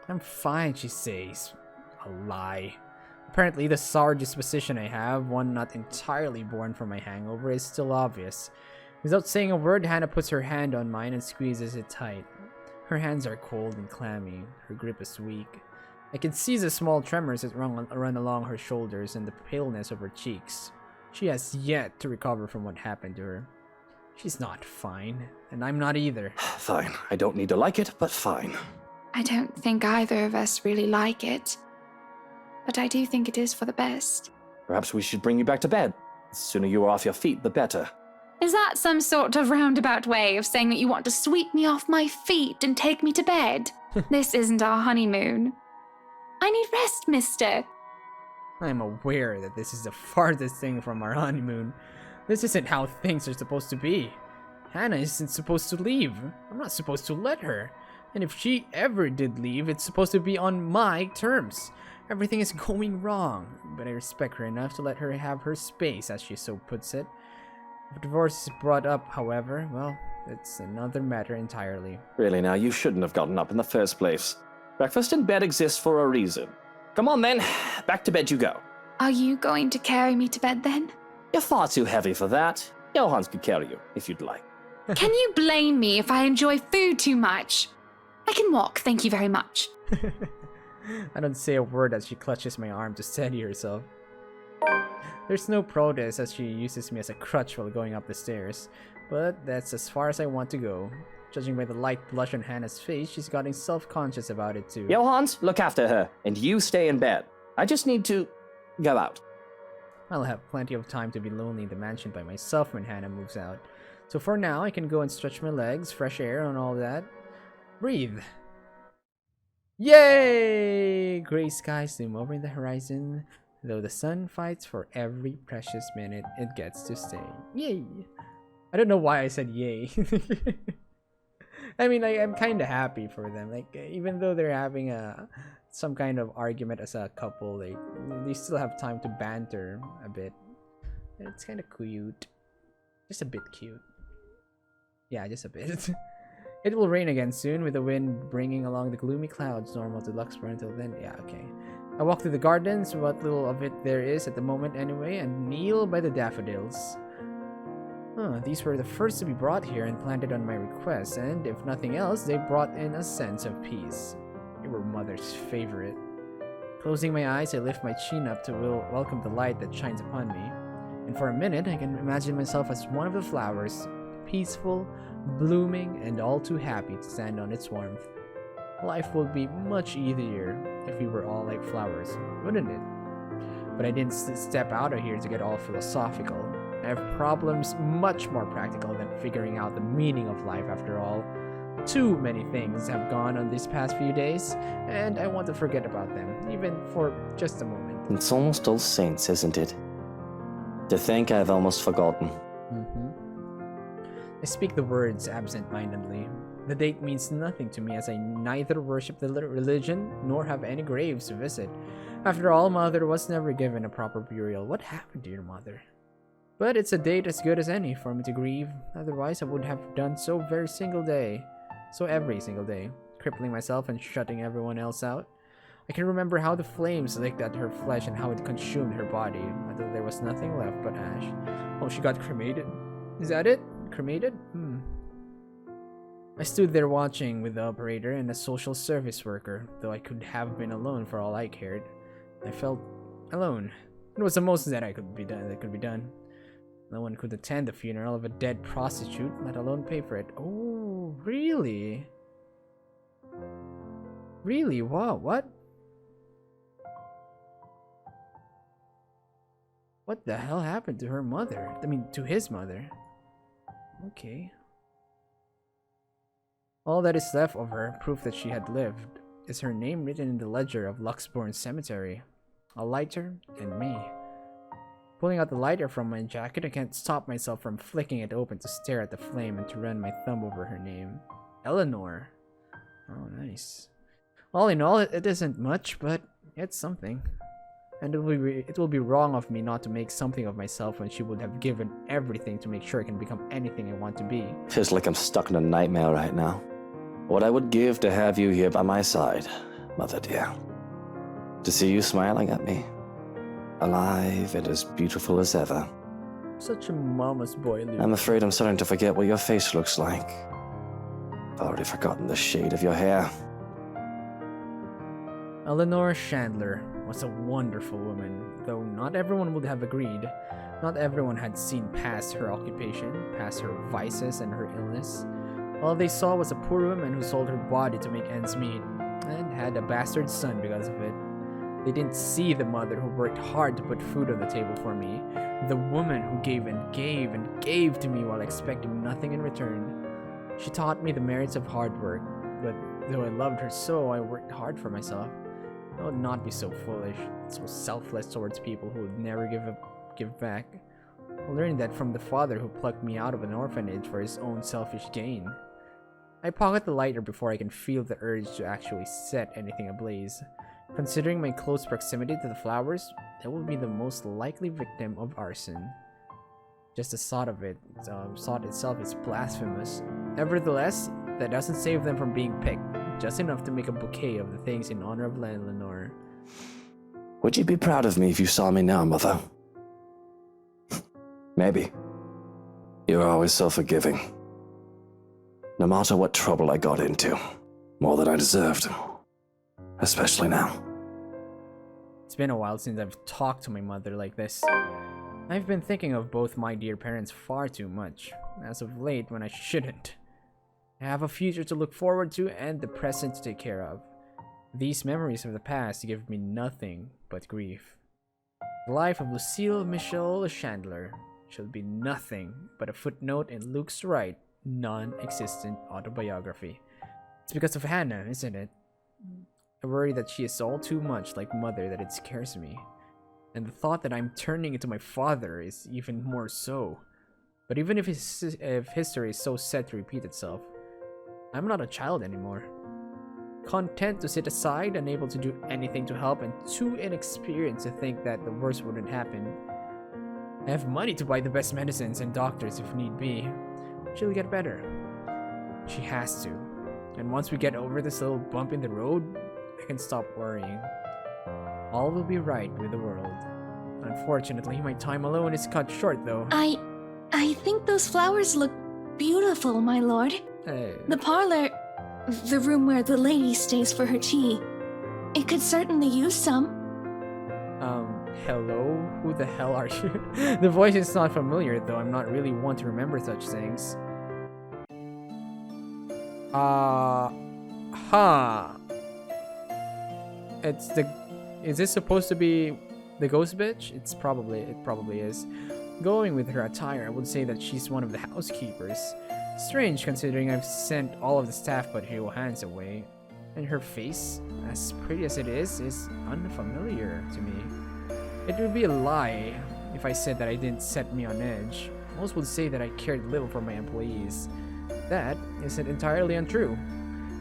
I'm fine, she says. A lie. Apparently, the sour disposition I have, one not entirely born from my hangover, is still obvious. Without saying a word, Hana puts her hand on mine and squeezes it tight. Her hands are cold and clammy. Her grip is weak. I can see the small tremors that run along her shoulders and the paleness of her cheeks. She has yet to recover from what happened to her. She's not fine, and I'm not either. Fine. I don't need to like it, but fine. I don't think either of us really like it. But I do think it is for the best. Perhaps we should bring you back to bed. The sooner you are off your feet, the better. Is that some sort of roundabout way of saying that you want to sweep me off my feet and take me to bed? This isn't our honeymoon. I need rest, mister. I'm aware that this is the farthest thing from our honeymoon. This isn't how things are supposed to be. Hana isn't supposed to leave. I'm not supposed to let her. And if she ever did leave, it's supposed to be on my terms. Everything is going wrong, but I respect her enough to let her have her space, as she so puts it. If divorce is brought up, however, well, it's another matter entirely. Really now, you shouldn't have gotten up in the first place. Breakfast in bed exists for a reason. Come on then, back to bed you go. Are you going to carry me to bed then? You're far too heavy for that. Johans could carry you, if you'd like. Can you blame me if I enjoy food too much? I can walk, thank you very much. I don't say a word as she clutches my arm to steady herself. There's no protest as she uses me as a crutch while going up the stairs, but that's as far as I want to go. Judging by the light blush on Hana's face, she's getting self-conscious about it too. Johans, look after her, and you stay in bed. I just need to go out. I'll have plenty of time to be lonely in the mansion by myself when Hana moves out. So for now, I can go and stretch my legs, fresh air and all that. Breathe. Yay! gray skies loom over the horizon, though the sun fights for every precious minute it gets to stay. Yay! I don't know why I said yay. I mean, I'm kind of happy for them. Like, even though they're having some kind of argument as a couple, like, they still have time to banter a bit. It's kind of cute. Just a bit cute. Yeah, just a bit. It will rain again soon, with the wind bringing along the gloomy clouds normal to Luxembourg until then. Yeah, okay. I walk through the gardens, what little of it there is at the moment anyway, and kneel by the daffodils. These were the first to be brought here and planted on my request, and if nothing else, they brought in a sense of peace. They were Mother's favorite. Closing my eyes, I lift my chin up to welcome the light that shines upon me, and for a minute I can imagine myself as one of the flowers, peaceful, blooming, and all too happy to stand on its warmth. Life would be much easier if we were all like flowers, wouldn't it? But I didn't step out of here to get all philosophical. I have problems much more practical than figuring out the meaning of life after all. Too many things have gone on these past few days, and I want to forget about them, even for just a moment. It's almost All Saints, isn't it? To think I've almost forgotten. I speak the words absent-mindedly. The date means nothing to me, as I neither worship the religion nor have any graves to visit. After all, Mother was never given a proper burial. What happened to your mother? But it's a date as good as any for me to grieve. Otherwise, I would have done so every single day, crippling myself and shutting everyone else out. I can remember how the flames licked at her flesh and how it consumed her body until there was nothing left but ash. Oh, she got cremated? Is that it? Cremated? I stood there watching with the operator and a social service worker, though I could have been alone for all I cared. I felt alone. It was the most that could be done. No one could attend the funeral of a dead prostitute, let alone pay for it. Oh, really? Really? Wow, what? What the hell happened to her mother? I mean, to his mother. Okay. All that is left of her, proof that she had lived, is her name written in the ledger of Luxbourne Cemetery. A lighter and me. Pulling out the lighter from my jacket, I can't stop myself from flicking it open to stare at the flame and to run my thumb over her name. Eleanor. Oh, nice. All in all, it isn't much, but it's something. And it will be wrong of me not to make something of myself when she would have given everything to make sure I can become anything I want to be. Feels like I'm stuck in a nightmare right now. What I would give to have you here by my side, Mother dear. To see you smiling at me. Alive and as beautiful as ever. Such a mama's boy, Luke. I'm afraid I'm starting to forget what your face looks like. I've already forgotten the shade of your hair. Eleanor Chandler was a wonderful woman, though not everyone would have agreed. Not everyone had seen past her occupation, past her vices and her illness. All they saw was a poor woman who sold her body to make ends meet, and had a bastard son because of it. They didn't see the mother who worked hard to put food on the table for me, the woman who gave and gave and gave to me while expecting nothing in return. She taught me the merits of hard work, but though I loved her so, I worked hard for myself. I would not be so foolish, so selfless towards people who would never give back. I learned that from the father who plucked me out of an orphanage for his own selfish gain. I pocket the lighter before I can feel the urge to actually set anything ablaze. Considering my close proximity to the flowers, I will be the most likely victim of arson. Just the thought of it, thought itself is blasphemous. Nevertheless, that doesn't save them from being picked, just enough to make a bouquet of the things in honor of Eleanor. Would you be proud of me if you saw me now, Mother? Maybe. You're always so forgiving. No matter what trouble I got into, more than I deserved. Especially now. It's been a while since I've talked to my mother like this. I've been thinking of both my dear parents far too much, as of late when I shouldn't. I have a future to look forward to and the present to take care of. These memories of the past give me nothing but grief. The life of Lucille Michelle Chandler shall be nothing but a footnote in Luke's Wright non-existent autobiography. It's because of Hana, isn't it? I worry that she is all too much like mother that it scares me. And the thought that I'm turning into my father is even more so. But even if history is so set to repeat itself, I'm not a child anymore. Content to sit aside, unable to do anything to help, and too inexperienced to think that the worst wouldn't happen. I have money to buy the best medicines and doctors if need be. She'll get better. She has to. And once we get over this little bump in the road, I can stop worrying. All will be right with the world. Unfortunately, my time alone is cut short though. I think those flowers look beautiful, my lord. The parlor, the room where the lady stays for her tea. It could certainly use some. Hello? Who the hell are you? The voice is not familiar though. I'm not really one to remember such things. It's the... Is this supposed to be the ghost bitch? It probably is. Going with her attire, I would say that she's one of the housekeepers. Strange considering I've sent all of the staff but Johan's away. And her face, as pretty as it is unfamiliar to me. It would be a lie if I said that it didn't set me on edge. Most would say that I cared little for my employees. That isn't entirely untrue.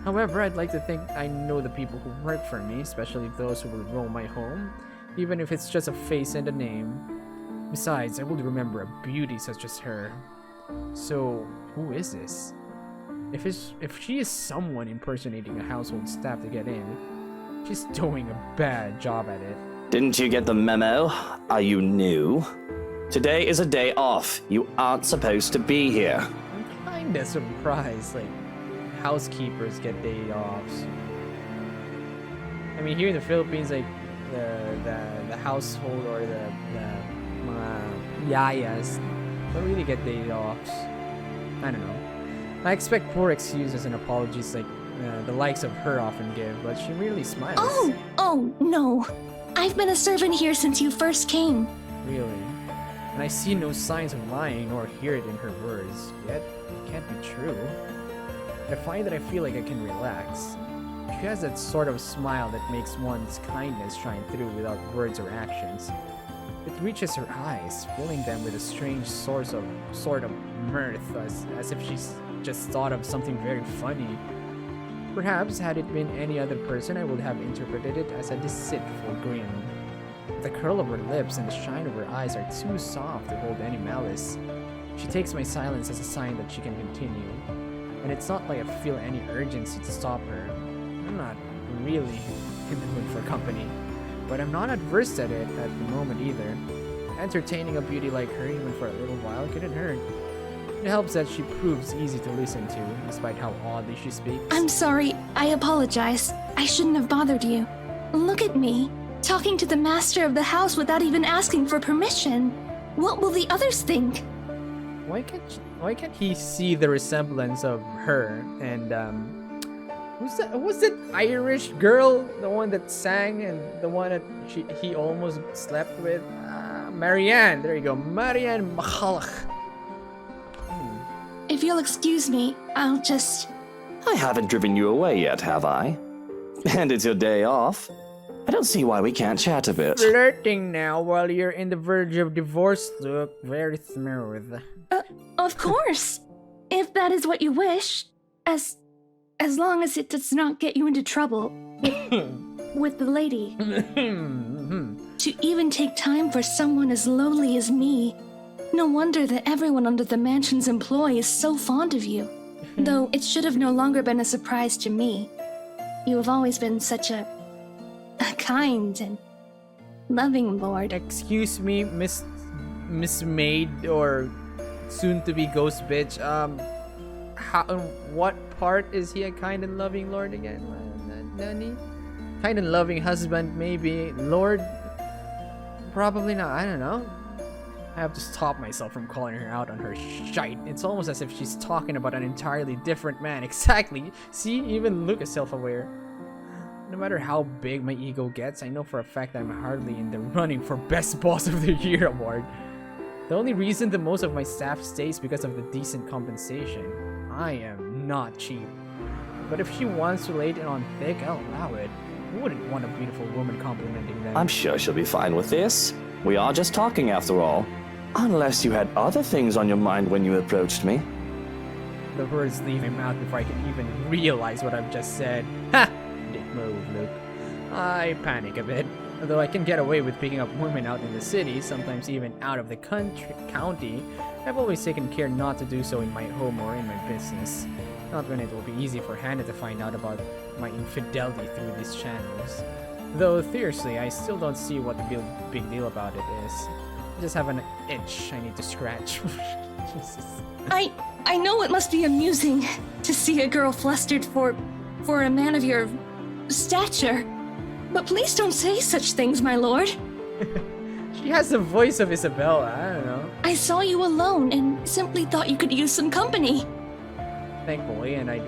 However, I'd like to think I know the people who work for me, especially those who will roam my home, even if it's just a face and a name. Besides, I would remember a beauty such as her. So, who is this? If she is someone impersonating a household staff to get in, she's doing a bad job at it. Didn't you get the memo? Are you new? Today is a day off. You aren't supposed to be here. I'm kinda surprised, like, housekeepers get day offs. I mean, here in the Philippines, like, the household or the mga yayas don't really get day offs. I don't know. I expect poor excuses and apologies like the likes of her often give, but she merely smiles. Oh, no. I've been a servant here since you first came. Really? And I see no signs of lying or hear it in her words, yet it can't be true. I find that I feel like I can relax. She has that sort of smile that makes one's kindness shine through without words or actions. It reaches her eyes, filling them with a strange sort of mirth, as if she's just thought of something very funny. Perhaps had it been any other person, I would have interpreted it as a deceitful grin. The curl of her lips and the shine of her eyes are too soft to hold any malice. She takes my silence as a sign that she can continue. And it's not like I feel any urgency to stop her. I'm not really in the mood for company. But I'm not adverse at it at the moment either. Entertaining a beauty like her even for a little while couldn't hurt. It helps that she proves easy to listen to, despite how oddly she speaks. I'm sorry. I apologize. I shouldn't have bothered you. Look at me, talking to the master of the house without even asking for permission. What will the others think? Why can't he see the resemblance of her and who's that? Was it Irish girl, the one that sang and the one that he almost slept with? Marianne. There you go, Marianne Machalach. If you'll excuse me, I'll just... I haven't driven you away yet, have I? And it's your day off. I don't see why we can't chat a bit. Flirting now while you're in the verge of divorce. Look very smooth. Of course. If that is what you wish. As long as it does not get you into trouble with the lady. To even take time for someone as lowly as me. No wonder that everyone under the mansion's employ is so fond of you. Though it should have no longer been a surprise to me. You have always been such a kind and loving lord. Excuse me, Miss Maid or soon-to-be ghost bitch. What part is he a kind and loving lord again? Nani? Kind and loving husband, maybe. Lord? Probably not. I don't know. I have to stop myself from calling her out on her shite. It's almost as if she's talking about an entirely different man. Exactly. See, even Luke is self-aware. No matter how big my ego gets, I know for a fact that I'm hardly in the running for Best Boss of the Year award. The only reason that most of my staff stays because of the decent compensation. I am not cheap. But if she wants to lay it on thick, I'll allow it. Who wouldn't want a beautiful woman complimenting them? I'm sure she'll be fine with this. We are just talking after all. Unless you had other things on your mind when you approached me. The words leave my mouth before I can even realize what I've just said. Ha! Dick move, Luke. I panic a bit. Although I can get away with picking up women out in the city, sometimes even out of the county, I've always taken care not to do so in my home or in my business. Not when it will be easy for Hana to find out about my infidelity through these channels. Though, seriously, I still don't see what the big deal about it is. I just have an itch I need to scratch. Jesus. I know it must be amusing to see a girl flustered for a man of your stature. But please don't say such things, my lord. She has the voice of Isabella, I don't know. I saw you alone and simply thought you could use some company. Thankfully, and I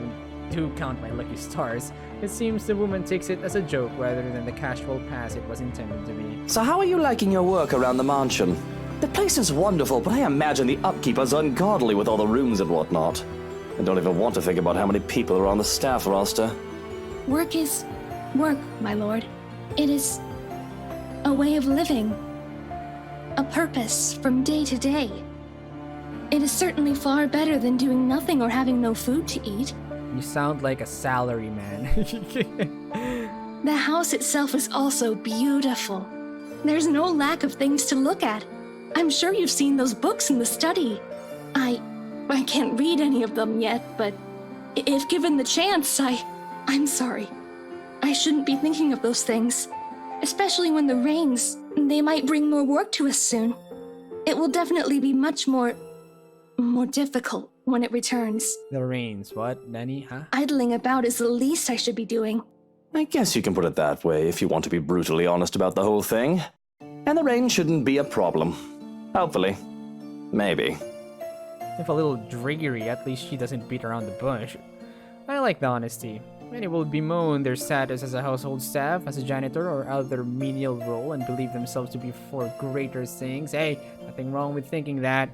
do count my lucky stars, it seems the woman takes it as a joke rather than the casual pass it was intended to be. So how are you liking your work around the mansion? The place is wonderful, but I imagine the upkeep is ungodly with all the rooms and whatnot. I don't even want to think about how many people are on the staff roster. Work is work, my lord. It is a way of living, a purpose from day to day. It is certainly far better than doing nothing or having no food to eat. You sound like a salary man. The house itself is also beautiful. There's no lack of things to look at. I'm sure you've seen those books in the study. I can't read any of them yet, but if given the chance, I'm sorry. I shouldn't be thinking of those things. Especially when the rains, they might bring more work to us soon. It will definitely be much more difficult when it returns. The rains, what, Danny, huh? Idling about is the least I should be doing. I guess you can put it that way if you want to be brutally honest about the whole thing. And the rain shouldn't be a problem. Hopefully. Maybe. If a little dreary, at least she doesn't beat around the bush. I like the honesty. Many will bemoan their status as a household staff, as a janitor, or other menial role and believe themselves to be for greater things. Hey, nothing wrong with thinking that.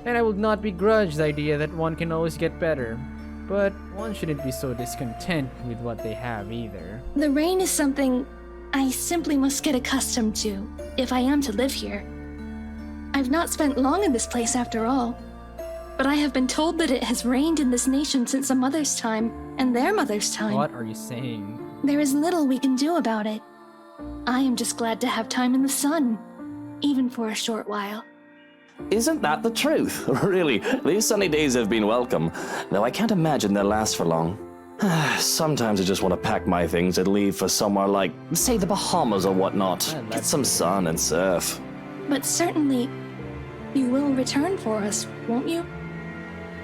And I would not begrudge the idea that one can always get better. But one shouldn't be so discontent with what they have either. The rain is something I simply must get accustomed to if I am to live here. I've not spent long in this place after all. But I have been told that it has rained in this nation since a mother's time and their mother's time. What are you saying? There is little we can do about it. I am just glad to have time in the sun, even for a short while. Isn't that the truth? Really, these sunny days have been welcome, though I can't imagine they'll last for long. Sometimes I just want to pack my things and leave for somewhere like, say, the Bahamas or whatnot. Get some sun and surf. But certainly, you will return for us, won't you?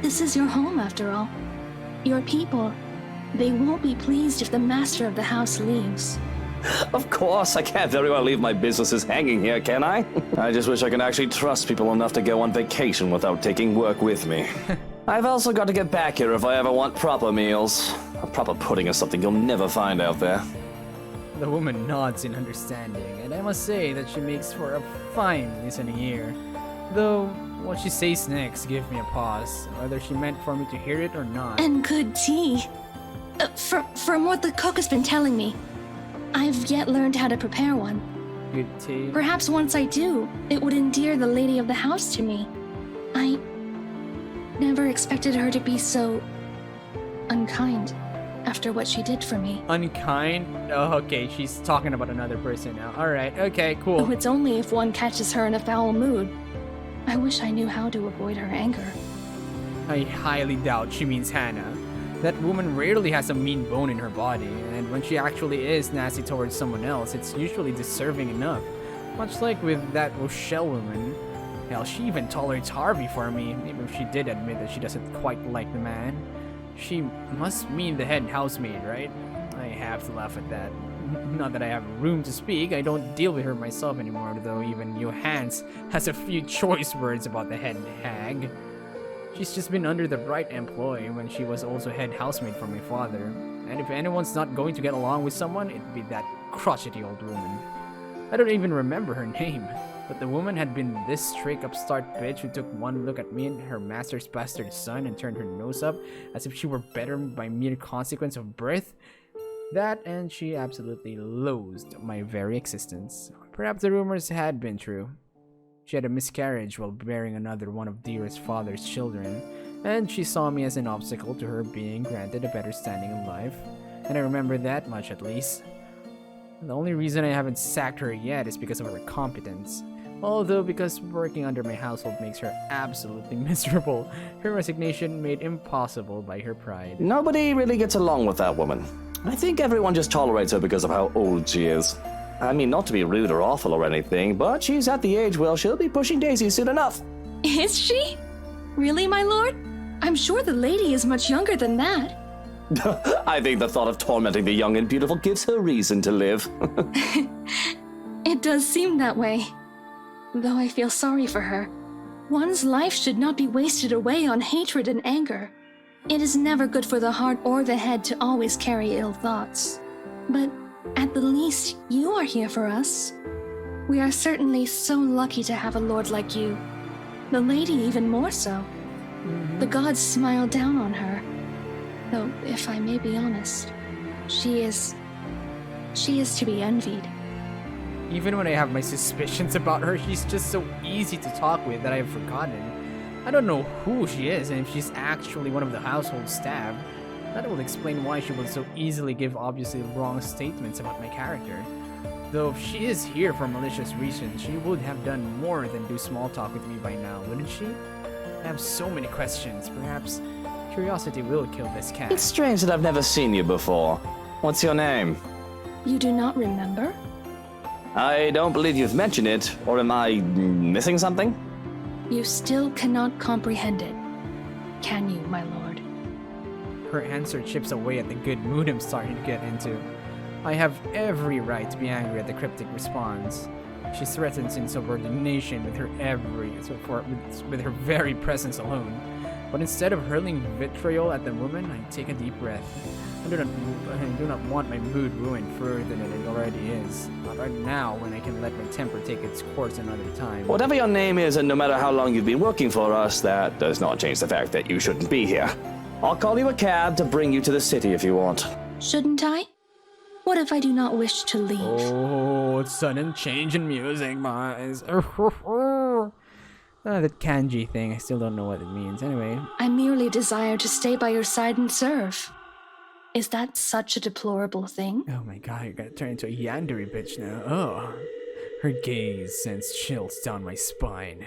This is your home, after all. Your people, they won't be pleased if the master of the house leaves. Of course, I can't very well leave my businesses hanging here, can I? I just wish I could actually trust people enough to go on vacation without taking work with me. I've also got to get back here if I ever want proper meals. A proper pudding is something you'll never find out there. The woman nods in understanding, and I must say that she makes for a fine listening ear. Though, what she says next gives me a pause, whether she meant for me to hear it or not. And good tea. From what the cook has been telling me, I've yet learned how to prepare one. Good tea. Perhaps once I do, it would endear the lady of the house to me. I never expected her to be so unkind after what she did for me. Unkind? Oh, okay, she's talking about another person now. Alright, okay, cool. Oh, it's only if one catches her in a foul mood. I wish I knew how to avoid her anger. I highly doubt she means Hana. That woman rarely has a mean bone in her body, and when she actually is nasty towards someone else, it's usually deserving enough. Much like with that Rochelle woman. Hell, she even tolerates Harvey for me, even if she did admit that she doesn't quite like the man. She must mean the head housemaid, right? I have to laugh at that. Not that I have room to speak, I don't deal with her myself anymore, though even Johannes has a few choice words about the head hag. She's just been under the right employ when she was also head housemaid for my father. And if anyone's not going to get along with someone, it'd be that crotchety old woman. I don't even remember her name, but the woman had been this strict upstart bitch who took one look at me and her master's bastard son and turned her nose up as if she were better by mere consequence of birth. That, and she absolutely loathed my very existence. Perhaps the rumors had been true. She had a miscarriage while bearing another one of Dearest father's children, and she saw me as an obstacle to her being granted a better standing in life, and I remember that much at least. The only reason I haven't sacked her yet is because of her competence. Although because working under my household makes her absolutely miserable, her resignation made impossible by her pride. Nobody really gets along with that woman. I think everyone just tolerates her because of how old she is. I mean, not to be rude or awful or anything, but she's at the age where she'll be pushing daisies soon enough. Is she? Really, my lord? I'm sure the lady is much younger than that. I think the thought of tormenting the young and beautiful gives her reason to live. It does seem that way. Though I feel sorry for her. One's life should not be wasted away on hatred and anger. It is never good for the heart or the head to always carry ill thoughts. But at the least, you are here for us. We are certainly so lucky to have a lord like you. The lady even more so. The gods smile down on her. Though, if I may be honest, she is to be envied. Even when I have my suspicions about her, she's just so easy to talk with that I have forgotten. I don't know who she is and if she's actually one of the household staff. That will explain why she will so easily give obviously wrong statements about my character. Though if she is here for malicious reasons, she would have done more than do small talk with me by now, wouldn't she? I have so many questions. Perhaps curiosity will kill this cat. It's strange that I've never seen you before. What's your name? You do not remember? I don't believe you've mentioned it, or am I missing something? You still cannot comprehend it, can you, my lord? Her answer chips away at the good mood I'm starting to get into. I have every right to be angry at the cryptic response. She threatens insubordination with her with her very presence alone. But instead of hurling vitriol at the woman, I take a deep breath. I do not want my mood ruined further than it already is. Not right now, when I can let my temper take its course another time. Whatever your name is, and no matter how long you've been working for us, that does not change the fact that you shouldn't be here. I'll call you a cab to bring you to the city if you want. Shouldn't I? What if I do not wish to leave? Oh, sudden change in music, guys. That kanji thing, I still don't know what it means. Anyway. I merely desire to stay by your side and serve. Is that such a deplorable thing? Oh my god, you're gonna turn into a yandere bitch now. Oh. Her gaze sends chills down my spine.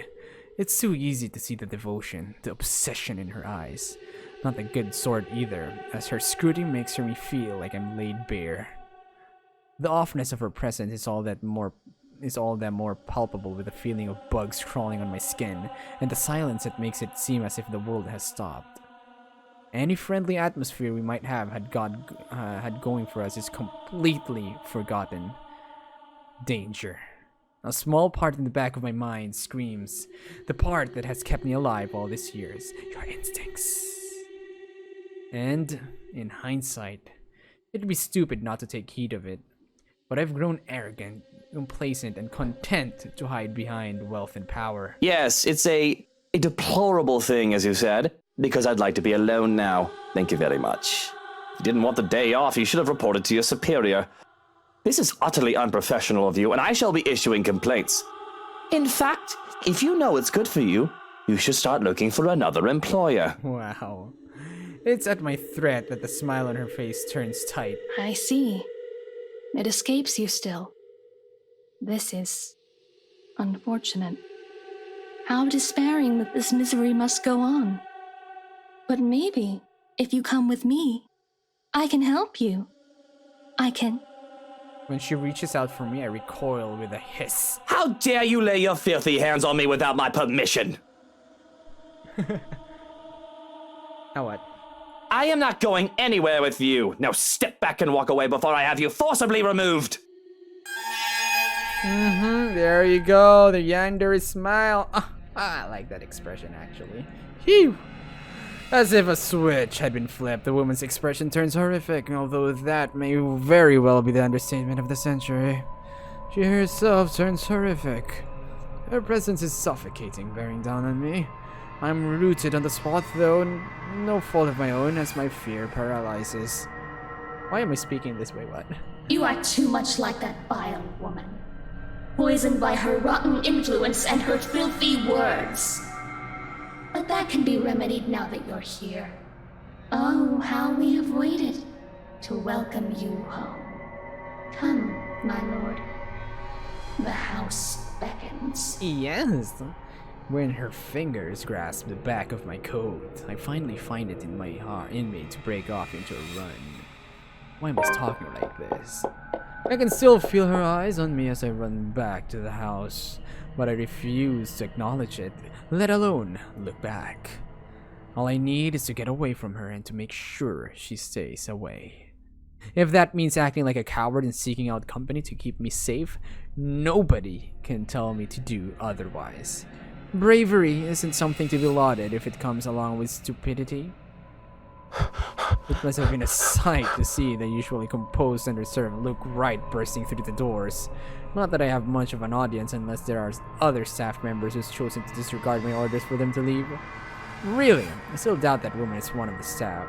It's too easy to see the devotion, the obsession in her eyes. Not the good sort either, as her scrutiny makes me feel like I'm laid bare. The offness of her presence is all that more palpable with the feeling of bugs crawling on my skin, and the silence that makes it seem as if the world has stopped. Any friendly atmosphere we might have had going for us is completely forgotten. Danger. A small part in the back of my mind screams, the part that has kept me alive all these years, your instincts. And, in hindsight, it'd be stupid not to take heed of it. But I've grown arrogant, complacent, and content to hide behind wealth and power. Yes, it's a deplorable thing, as you said, because I'd like to be alone now. Thank you very much. If you didn't want the day off, you should have reported to your superior. This is utterly unprofessional of you, and I shall be issuing complaints. In fact, if you know it's good for you, you should start looking for another employer. Wow. It's at my threat that the smile on her face turns tight. I see. It escapes you still. This is unfortunate. How despairing that this misery must go on. But maybe, if you come with me, I can help you. I can... When she reaches out for me, I recoil with a hiss. How dare you lay your filthy hands on me without my permission? Now what? I am not going anywhere with you. Now step back and walk away before I have you forcibly removed. There you go. The yandere smile. I like that expression, actually. Phew. As if a switch had been flipped, the woman's expression turns horrific, although that may very well be the understatement of the century. She herself turns horrific. Her presence is suffocating, bearing down on me. I'm rooted on the spot, though, no fault of my own, as my fear paralyzes. Why am I speaking this way? What? You are too much like that vile woman, poisoned by her rotten influence and her filthy words. But that can be remedied now that you're here. Oh, how we have waited to welcome you home. Come, my lord. The house beckons. Yes. When her fingers grasp the back of my coat, I finally find it in me to break off into a run. Why am I talking like this? I can still feel her eyes on me as I run back to the house, but I refuse to acknowledge it, let alone look back. All I need is to get away from her and to make sure she stays away. If that means acting like a coward and seeking out company to keep me safe, nobody can tell me to do otherwise. Bravery isn't something to be lauded if it comes along with stupidity. It must have been a sight to see the usually composed and reserved Luke Wright bursting through the doors. Not that I have much of an audience unless there are other staff members who's chosen to disregard my orders for them to leave. Really, I still doubt that woman is one of the staff.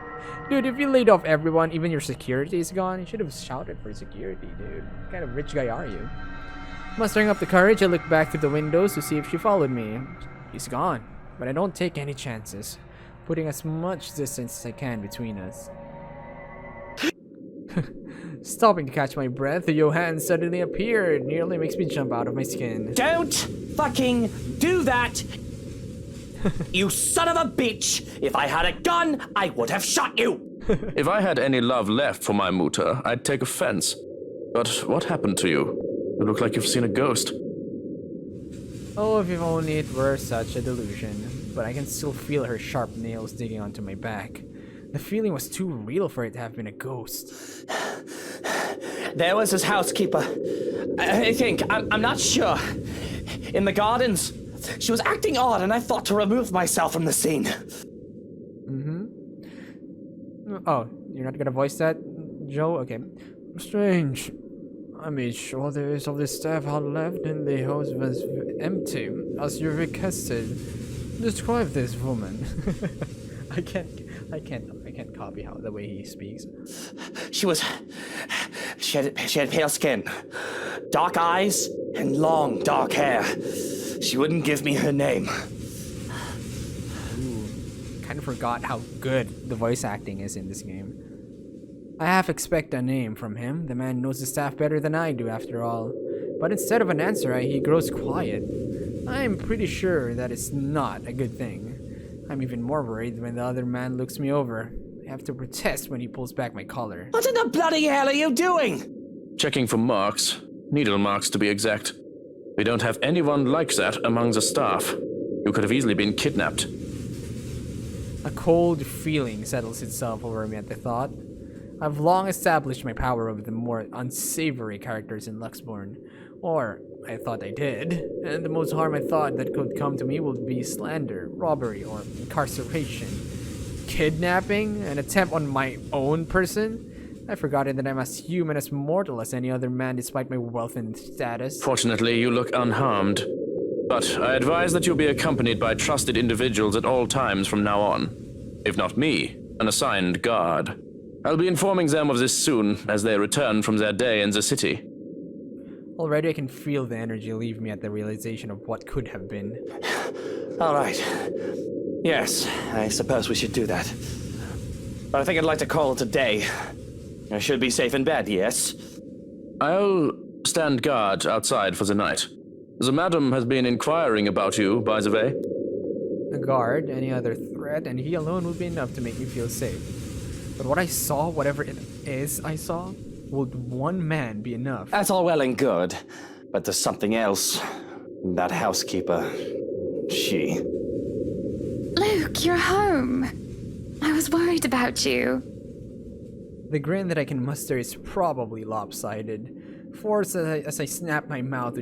Dude, if you laid off everyone, even your security is gone, you should have shouted for security, dude. What kind of rich guy are you? Mustering up the courage, I look back through the windows to see if she followed me. She's gone, but I don't take any chances, putting as much distance as I can between us. Stopping to catch my breath, Johan suddenly appeared. Nearly makes me jump out of my skin. Don't fucking do that! You son of a bitch! If I had a gun, I would have shot you! If I had any love left for my mutter, I'd take offense. But what happened to you? You look like you've seen a ghost. Oh, if only it were such a delusion. But I can still feel her sharp nails digging onto my back. The feeling was too real for it to have been a ghost. There was his housekeeper. I think, I'm not sure. In the gardens. She was acting odd and I thought to remove myself from the scene. Oh, you're not gonna voice that, Joe? Okay. Strange. I made sure the rest of the staff had left and the house was empty, as you requested. Describe this woman. I can't copy how the way he speaks. She had pale skin, dark eyes, and long dark hair. She wouldn't give me her name. Ooh, kind of forgot how good the voice acting is in this game. I half expect a name from him. The man knows the staff better than I do, after all. But instead of an answer, he grows quiet. I'm pretty sure that is not a good thing. I'm even more worried when the other man looks me over. I have to protest when he pulls back my collar. What in the bloody hell are you doing? Checking for marks. Needle marks, to be exact. We don't have anyone like that among the staff. You could have easily been kidnapped. A cold feeling settles itself over me at the thought. I've long established my power over the more unsavory characters in Luxborn. Or, I thought I did. And the most harm I thought that could come to me would be slander, robbery, or incarceration. Kidnapping? An attempt on my own person? I've forgotten that I'm as human, as mortal as any other man despite my wealth and status. Fortunately, you look unharmed. But I advise that you be accompanied by trusted individuals at all times from now on. If not me, an assigned guard. I'll be informing them of this soon, as they return from their day in the city. Already I can feel the energy leave me at the realization of what could have been. All right. Yes, I suppose we should do that. But I think I'd like to call it a day. I should be safe in bed, yes? I'll stand guard outside for the night. The madam has been inquiring about you, by the way. A guard, any other threat, and he alone would be enough to make me feel safe. But what I saw, whatever it is I saw, would one man be enough? That's all well and good, but there's something else. That housekeeper, she... Luke, you're home. I was worried about you. The grin that I can muster is probably lopsided, forced as I snap my mouth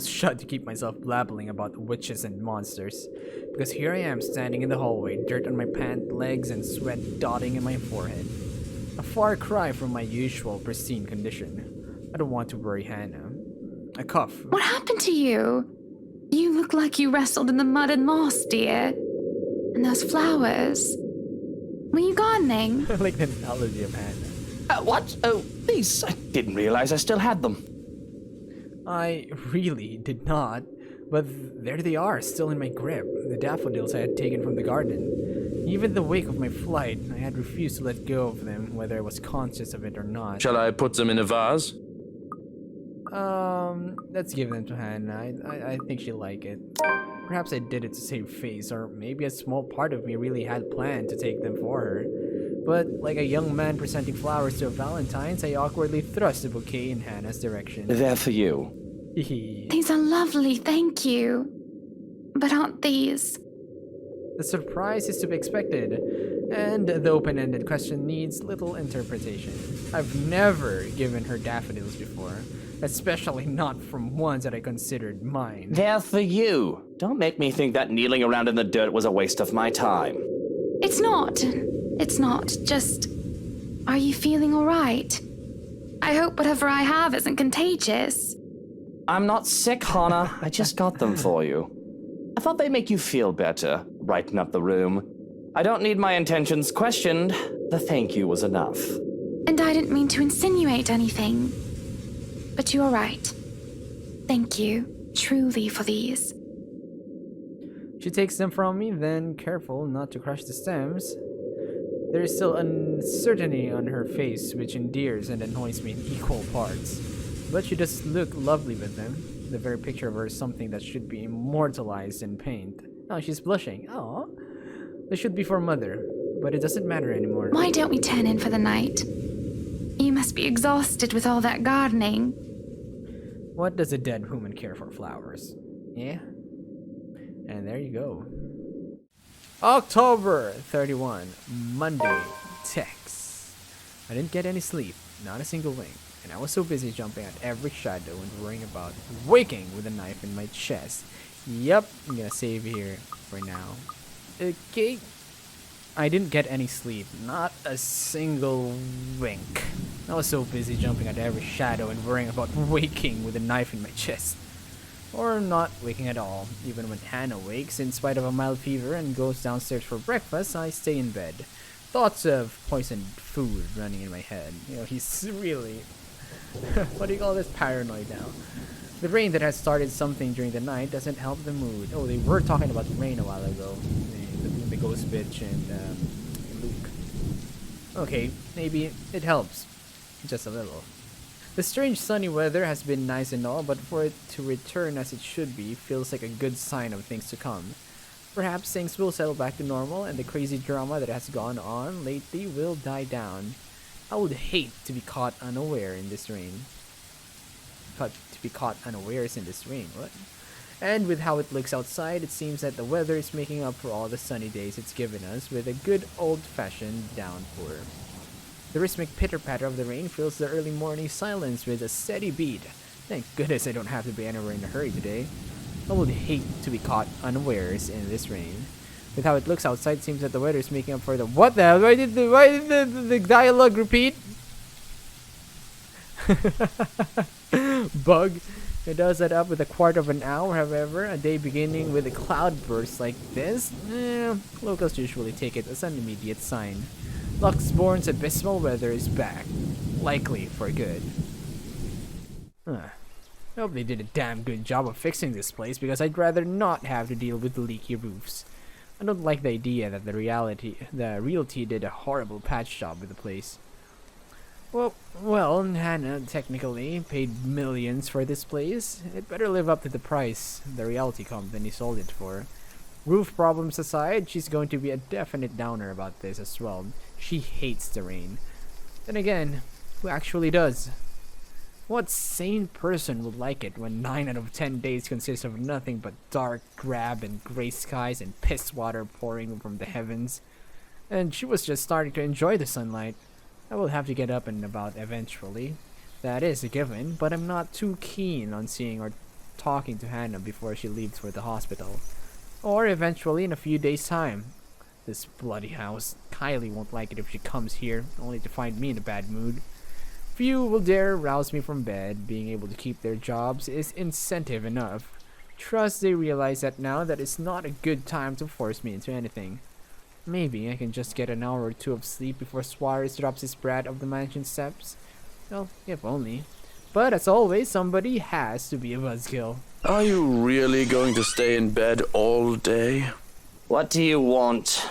shut to keep myself blabbling about witches and monsters. Because here I am standing in the hallway, dirt on my pant legs and sweat dotting in my forehead. A far cry from my usual pristine condition. I don't want to worry Hana. A cough. What happened to you? You look like you wrestled in the mud and moss, dear. And those flowers. Were you gardening? I like the analogy of Hana. What? Oh, these. I didn't realize I still had them. I really did not, but there they are, still in my grip, the daffodils I had taken from the garden. Even in the wake of my flight, I had refused to let go of them, whether I was conscious of it or not. Shall I put them in a vase? Let's give them to Hannah. I think she'll like it. Perhaps I did it to save face, or maybe a small part of me really had planned to take them for her. But like a young man presenting flowers to a Valentine's, I awkwardly thrust the bouquet in Hannah's direction. They're for you. These are lovely, thank you. But aren't these? The surprise is to be expected, and the open-ended question needs little interpretation. I've never given her daffodils before, especially not from ones that I considered mine. They're for you. Don't make me think that kneeling around in the dirt was a waste of my time. It's not. It's not. Just. Are you feeling alright? I hope whatever I have isn't contagious. I'm not sick, Hana. I just got them for you. I thought they'd make you feel better, brighten up the room. I don't need my intentions questioned. The thank you was enough. And I didn't mean to insinuate anything. But you are right. Thank you, truly, for these. She takes them from me, then, careful not to crush the stems. There is still uncertainty on her face, which endears and annoys me in equal parts. But she does look lovely with them. The very picture of her is something that should be immortalized in paint. Oh, she's blushing. Aw. This should be for Mother, but it doesn't matter anymore. Why don't we turn in for the night? You must be exhausted with all that gardening. What does a dead woman care for flowers? Yeah? And there you go. October 31, Monday, text. I didn't get any sleep, not a single wink, and I was so busy jumping at every shadow and worrying about waking with a knife in my chest. Yep, I'm gonna save here for now. Okay. I didn't get any sleep, not a single wink. I was so busy jumping at every shadow and worrying about waking with a knife in my chest. Or not waking at all. Even when Hana wakes, in spite of a mild fever, and goes downstairs for breakfast, I stay in bed. Thoughts of poisoned food running in my head. You know, he's really... what do you call this? Paranoid now. The rain that has started something during the night doesn't help the mood. Oh, they were talking about rain a while ago. The ghost bitch and Luke. Okay, maybe it helps. Just a little. The strange sunny weather has been nice and all, but for it to return as it should be feels like a good sign of things to come. Perhaps things will settle back to normal and the crazy drama that has gone on lately will die down. I would hate to be caught unaware in this rain. To be caught unawares in this rain, what? And with how it looks outside, it seems that the weather is making up for all the sunny days it's given us with a good old-fashioned downpour. The rhythmic pitter-patter of the rain fills the early morning silence with a steady beat. Thank goodness I don't have to be anywhere in a hurry today. I would hate to be caught unawares in this rain. With how it looks outside, it seems that the weather is making up for the... What the hell? Why did the dialogue repeat? Bug. It does that up with a quarter of an hour, however. A day beginning with a cloud burst like this? Locals usually take it as an immediate sign. Luxborn's abysmal weather is back. Likely for good. I hope they did a damn good job of fixing this place, because I'd rather not have to deal with leaky roofs. I don't like the idea that the realty did a horrible patch job with the place. Well, Hana technically paid millions for this place. It better live up to the price the realty company sold it for. Roof problems aside, she's going to be a definite downer about this as well. She hates the rain. Then again, who actually does? What sane person would like it when 9 out of 10 days consist of nothing but dark, drab, and gray skies and piss water pouring from the heavens? And she was just starting to enjoy the sunlight. I will have to get up and about eventually. That is a given, but I'm not too keen on seeing or talking to Hana before she leaves for the hospital. Or eventually in a few days' time. This bloody house. Kylie won't like it if she comes here, only to find me in a bad mood. Few will dare rouse me from bed. Being able to keep their jobs is incentive enough. Trust they realize that now that it's not a good time to force me into anything. Maybe I can just get an hour or two of sleep before Suarez drops his brat of the mansion steps. Well, if only. But as always, somebody has to be a buzzkill. Are you really going to stay in bed all day? What do you want?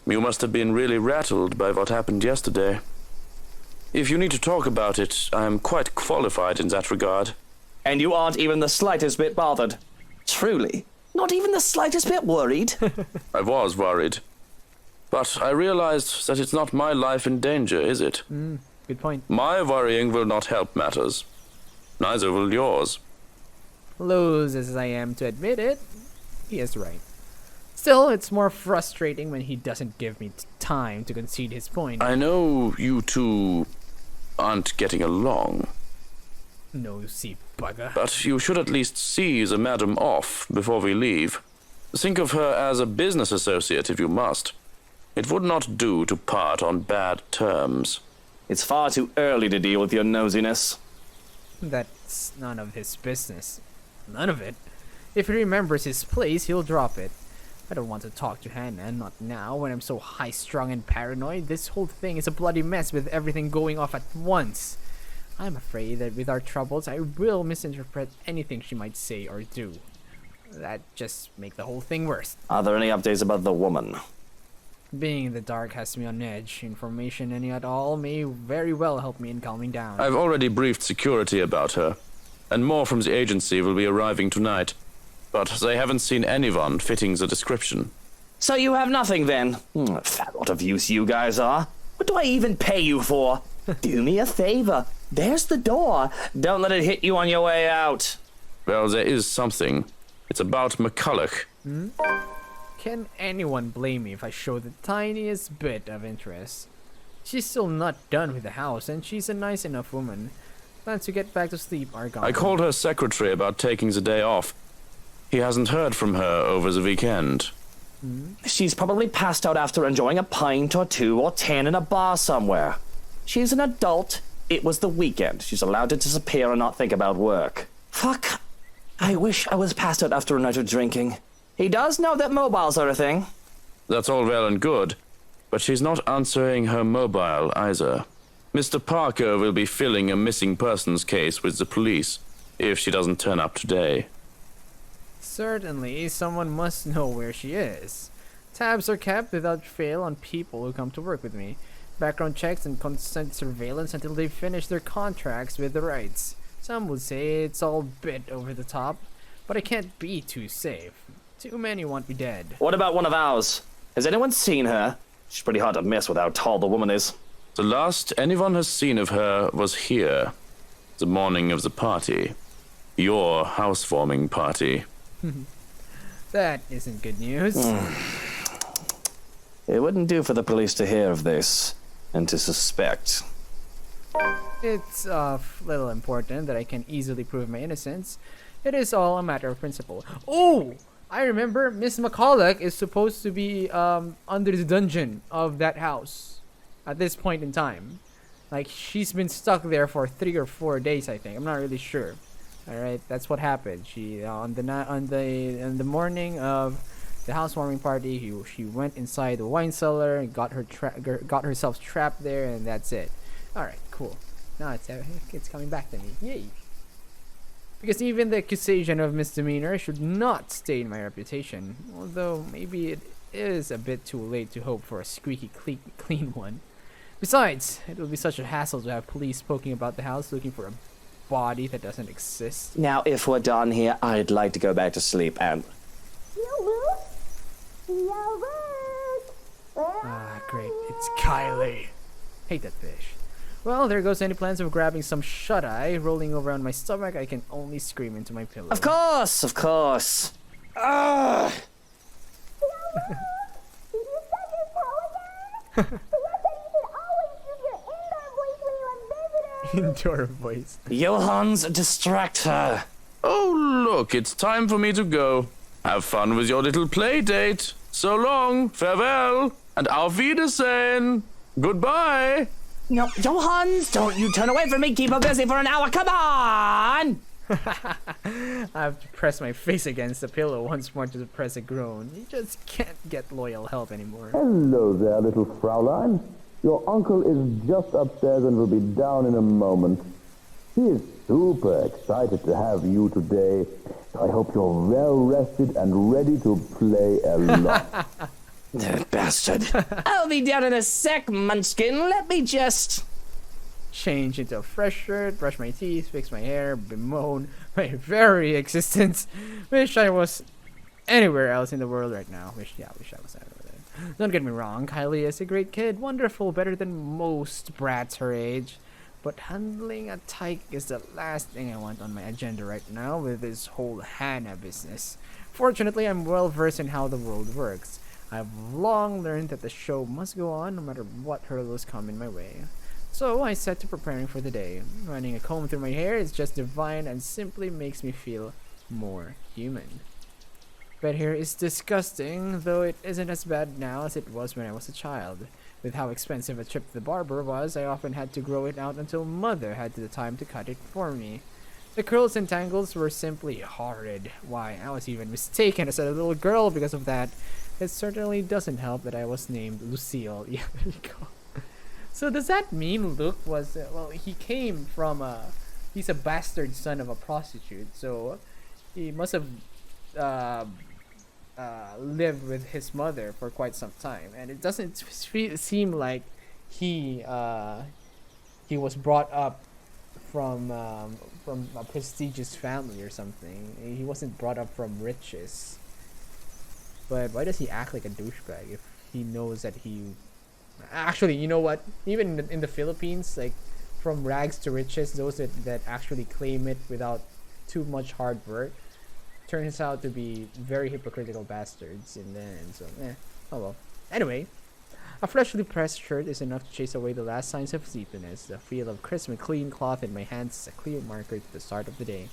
You must have been really rattled by what happened yesterday. If you need to talk about it, I am quite qualified in that regard. And you aren't even the slightest bit bothered. Truly, not even the slightest bit worried. I was worried. But I realized that it's not my life in danger, is it? Good point. My worrying will not help matters. Neither will yours. Loath as I am to admit it, he is right. Still, it's more frustrating when he doesn't give me time to concede his point. I know you two aren't getting along. Nosy bugger. But you should at least see the madam off before we leave. Think of her as a business associate if you must. It would not do to part on bad terms. It's far too early to deal with your nosiness. That's none of his business. None of it. If he remembers his place, he'll drop it. I don't want to talk to Hana, not now, when I'm so high-strung and paranoid. This whole thing is a bloody mess with everything going off at once. I'm afraid that with our troubles, I will misinterpret anything she might say or do. That just make the whole thing worse. Are there any updates about the woman? Being in the dark has me on edge. Information any at all may very well help me in calming down. I've already briefed security about her, and more from the agency will be arriving tonight. But they haven't seen anyone fitting the description. So you have nothing then? Fat lot of use you guys are. What do I even pay you for? Do me a favor. There's the door. Don't let it hit you on your way out. Well, there is something. It's about McCulloch. Can anyone blame me if I show the tiniest bit of interest? She's still not done with the house, and she's a nice enough woman. Plans to get back to sleep are gone. I called her secretary about taking the day off. He hasn't heard from her over the weekend. She's probably passed out after enjoying a pint or 2 or 10 in a bar somewhere. She's an adult. It was the weekend. She's allowed to disappear and not think about work. Fuck. I wish I was passed out after a night of drinking. He does know that mobiles are a thing. That's all well and good, but she's not answering her mobile either. Mr. Parker will be filling a missing persons case with the police if she doesn't turn up today. Certainly, someone must know where she is. Tabs are kept without fail on people who come to work with me. Background checks and constant surveillance until they finish their contracts with the rights. Some would say it's all a bit over the top, but I can't be too safe. Too many want me dead. What about one of ours? Has anyone seen her? She's pretty hard to miss with how tall the woman is. The last anyone has seen of her was here, the morning of the party. Your housewarming party. That isn't good news. It wouldn't do for the police to hear of this and to suspect. It's little important that I can easily prove my innocence. It is all a matter of principle. Oh! I remember Miss McCulloch is supposed to be under the dungeon of that house at this point in time. Like, she's been stuck there for 3 or 4 days, I think. I'm not really sure. All right, that's what happened. She on the morning of the housewarming party, she went inside the wine cellar and got herself trapped there, and that's it. All right, cool. Now it's coming back to me. Yay! Because even the accusation of misdemeanor should not stain my reputation. Although maybe it is a bit too late to hope for a squeaky clean one. Besides, it would be such a hassle to have police poking about the house looking for a body that doesn't exist. Now, if we're done here, I'd like to go back to sleep and... Ah, great. It's Kylie. Hate that fish. Well, there goes any plans of grabbing some shut-eye. Rolling over on my stomach, I can only scream into my pillow. Of course, of course. Ugh. Indoor voice. Johans, distract her. Oh, look, it's time for me to go. Have fun with your little play date. So long, farewell, and auf Wiedersehen. Goodbye. No, Johans, don't you turn away from me. Keep her busy for an hour. Come on. I have to press my face against the pillow once more to suppress a groan. You just can't get loyal help anymore. Hello there, little Fraulein. Your uncle is just upstairs and will be down in a moment. He is super excited to have you today. I hope you're well rested and ready to play a lot. Bastard. I'll be down in a sec, Munchkin. Let me just... Change into a fresh shirt, brush my teeth, fix my hair, bemoan my very existence. Wish I was anywhere else in the world right now. Wish I was out of there. Don't get me wrong, Kylie is a great kid, wonderful, better than most brats her age. But handling a tyke is the last thing I want on my agenda right now with this whole Hana business. Fortunately, I'm well versed in how the world works. I've long learned that the show must go on no matter what hurdles come in my way. So I set to preparing for the day. Running a comb through my hair is just divine and simply makes me feel more human. Bed hair is disgusting, though it isn't as bad now as it was when I was a child. With how expensive a trip to the barber was, I often had to grow it out until mother had the time to cut it for me. The curls and tangles were simply horrid. Why, I was even mistaken as a little girl because of that. It certainly doesn't help that I was named Lucille. Yeah, there you go. So does that mean Luke was, well, he came from he's a bastard son of a prostitute, so he must have lived with his mother for quite some time, and it doesn't seem like he was brought up from a prestigious family or something. He wasn't brought up from riches. But why does he act like a douchebag if he knows that he... Actually, you know what? Even in the Philippines, like, from rags to riches, those that actually claim it without too much hard work turns out to be very hypocritical bastards in the end. So, oh well. Anyway, a freshly pressed shirt is enough to chase away the last signs of sleepiness. The feel of crisp and clean cloth in my hands is a clear marker to the start of the day.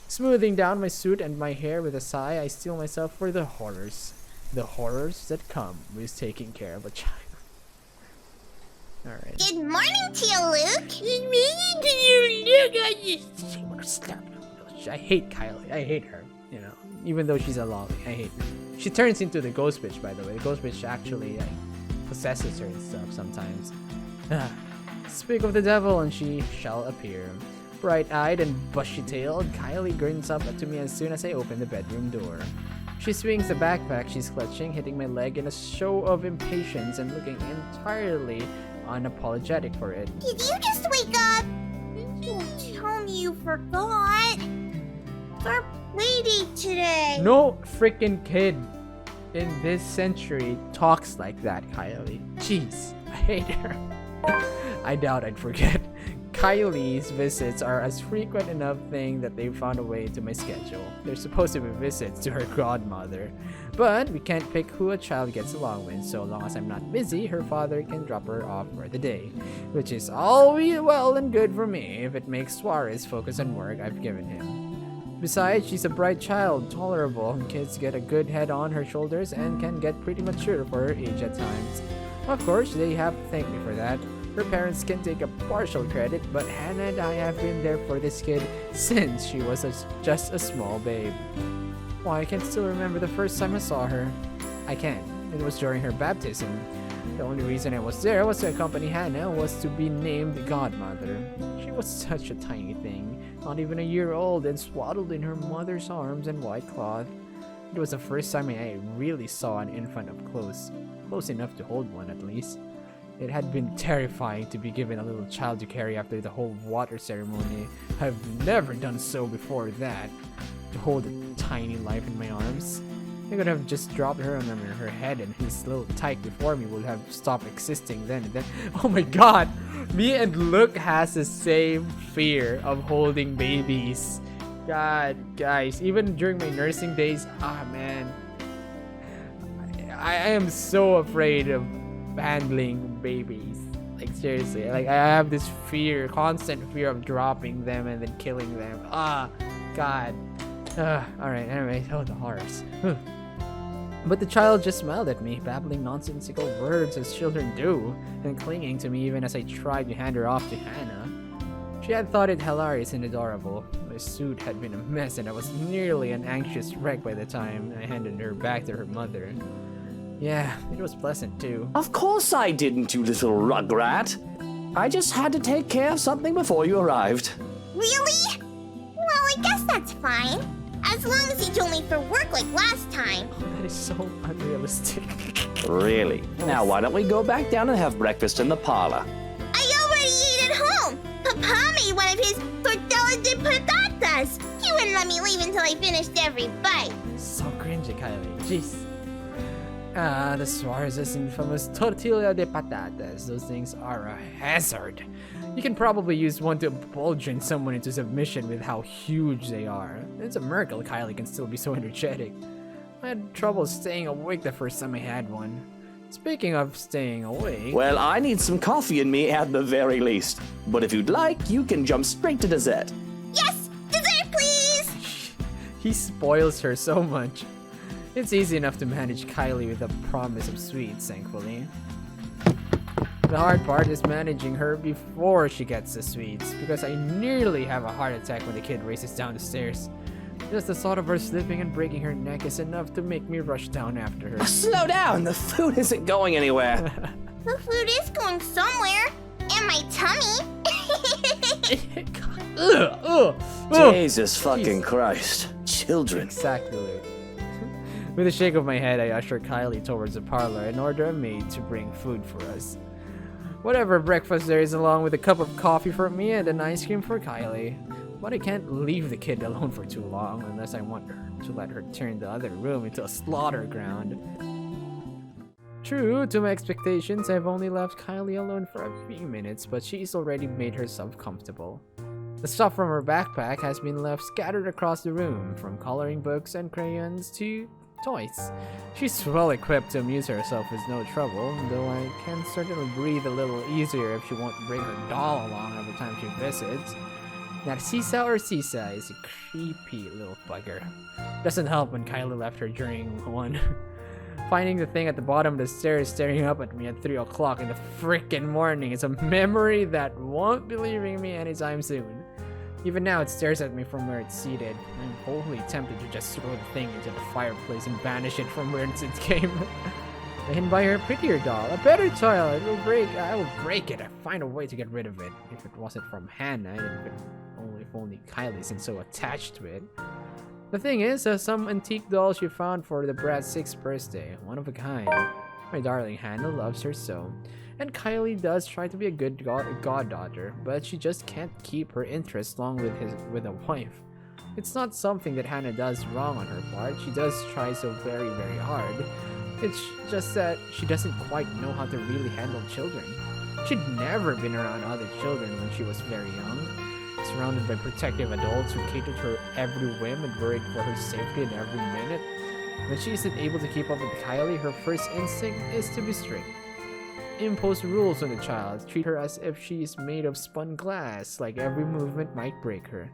Smoothing down my suit and my hair with a sigh, I steel myself for the horrors. The horrors that come with taking care of a child. Alright. Good morning to you, Luke. Good morning to you, Luke. I want to slap you. I hate Kylie. I hate her. You know, even though she's a lolly, I hate her. She turns into the ghost bitch, by the way. The ghost bitch actually possesses her and stuff sometimes. Speak of the devil and she shall appear. Bright-eyed and bushy-tailed, Kylie grins up to me as soon as I open the bedroom door. She swings the backpack she's clutching, hitting my leg in a show of impatience and looking entirely unapologetic for it. Did you just wake up? Don't tell me you forgot. It's our playdate today. No freaking kid in this century talks like that, Kylie. Jeez, I hate her. I doubt I'd forget. Kylie's visits are as frequent enough thing that they've found a way to my schedule. They're supposed to be visits to her godmother. But we can't pick who a child gets along with. So long as I'm not busy, her father can drop her off for the day. Which is all well and good for me if it makes Suarez focus on work I've given him. Besides, she's a bright child, tolerable, and kids get a good head on her shoulders and can get pretty mature for her age at times. Of course, they have to thank me for that. Her parents can take a partial credit, but Hana and I have been there for this kid since she was just a small babe. Why, I can still remember the first time I saw her. I can. It was during her baptism. The only reason I was there was to accompany Hana was to be named godmother. She was such a tiny thing, not even a year old, and swaddled in her mother's arms and white cloth. It was the first time I really saw an infant up close enough to hold one at least. It had been terrifying to be given a little child to carry after the whole water ceremony. I've never done so before that. To hold a tiny life in my arms. I could have just dropped her on her head and his little tyke before me would have stopped existing then and then. Oh my god! Me and Luke has the same fear of holding babies. God, guys, even during my nursing days, man. I am so afraid of handling babies. Like seriously, like I have this fear, constant fear of dropping them and then killing them. God. Alright, anyway, the horrors. But the child just smiled at me, babbling nonsensical words as children do, and clinging to me even as I tried to hand her off to Hana. She had thought it hilarious and adorable, My suit had been a mess and I was nearly an anxious wreck by the time I handed her back to her mother. Yeah, it was pleasant too. Of course I didn't, you little rugrat. I just had to take care of something before you arrived. Really? Well, I guess that's fine. As long as you told me for work like last time. That is so unrealistic. Really? Now why don't we go back down and have breakfast in the parlor? I already ate at home. Papa made one of his tortilla de patatas. He wouldn't let me leave until I finished every bite. So cringy, Kylie. Jeez. Ah, the Suarez's infamous tortilla de patatas. Those things are a hazard. You can probably use one to bullgin someone into submission with how huge they are. It's a miracle Kylie can still be so energetic. I had trouble staying awake the first time I had one. Speaking of staying awake... Well, I need some coffee in me at the very least. But if you'd like, you can jump straight to dessert. Yes! Dessert, please! He spoils her so much. It's easy enough to manage Kylie with the promise of sweets, thankfully. The hard part is managing her before she gets the sweets, because I nearly have a heart attack when the kid races down the stairs. Just the thought of her slipping and breaking her neck is enough to make me rush down after her. Slow down! The food isn't going anywhere. The food is going somewhere. In my tummy. Jesus fucking Christ. Children. Exactly, Luke. With a shake of my head, I usher Kylie towards the parlor and order a maid to bring food for us. Whatever breakfast there is, along with a cup of coffee for me and an ice cream for Kylie. But I can't leave the kid alone for too long unless I want her to let her turn the other room into a slaughter ground. True to my expectations, I've only left Kylie alone for a few minutes, but she's already made herself comfortable. The stuff from her backpack has been left scattered across the room, from coloring books and crayons to toys. She's well equipped to amuse herself with no trouble, though I can certainly breathe a little easier if she won't bring her doll along every time she visits. That Sisa or Sisa is a creepy little bugger. Doesn't help when Kylie left her during one. Finding the thing at the bottom of the stairs staring up at me at 3 o'clock in the frickin' morning is a memory that won't be leaving me anytime soon. Even now, it stares at me from where it's seated. I'm wholly tempted to just throw the thing into the fireplace and banish it from where it came. I can buy her a prettier doll, a better toy. I will break it. I find a way to get rid of it. If it wasn't from Hana, if only Kylie isn't so attached to it. The thing is, some antique doll she found for the brat's 6th birthday, one of a kind. My darling Hana loves her so. And Kylie does try to be a good goddaughter, but she just can't keep her interest long with a wife. It's not something that Hana does wrong on her part. She does try so very, very hard. It's just that she doesn't quite know how to really handle children. She'd never been around other children when she was very young, surrounded by protective adults who catered to her every whim and worried for her safety in every minute. When she isn't able to keep up with Kylie, her first instinct is to be strict. Impose rules on the child, treat her as if she is made of spun glass, like every movement might break her.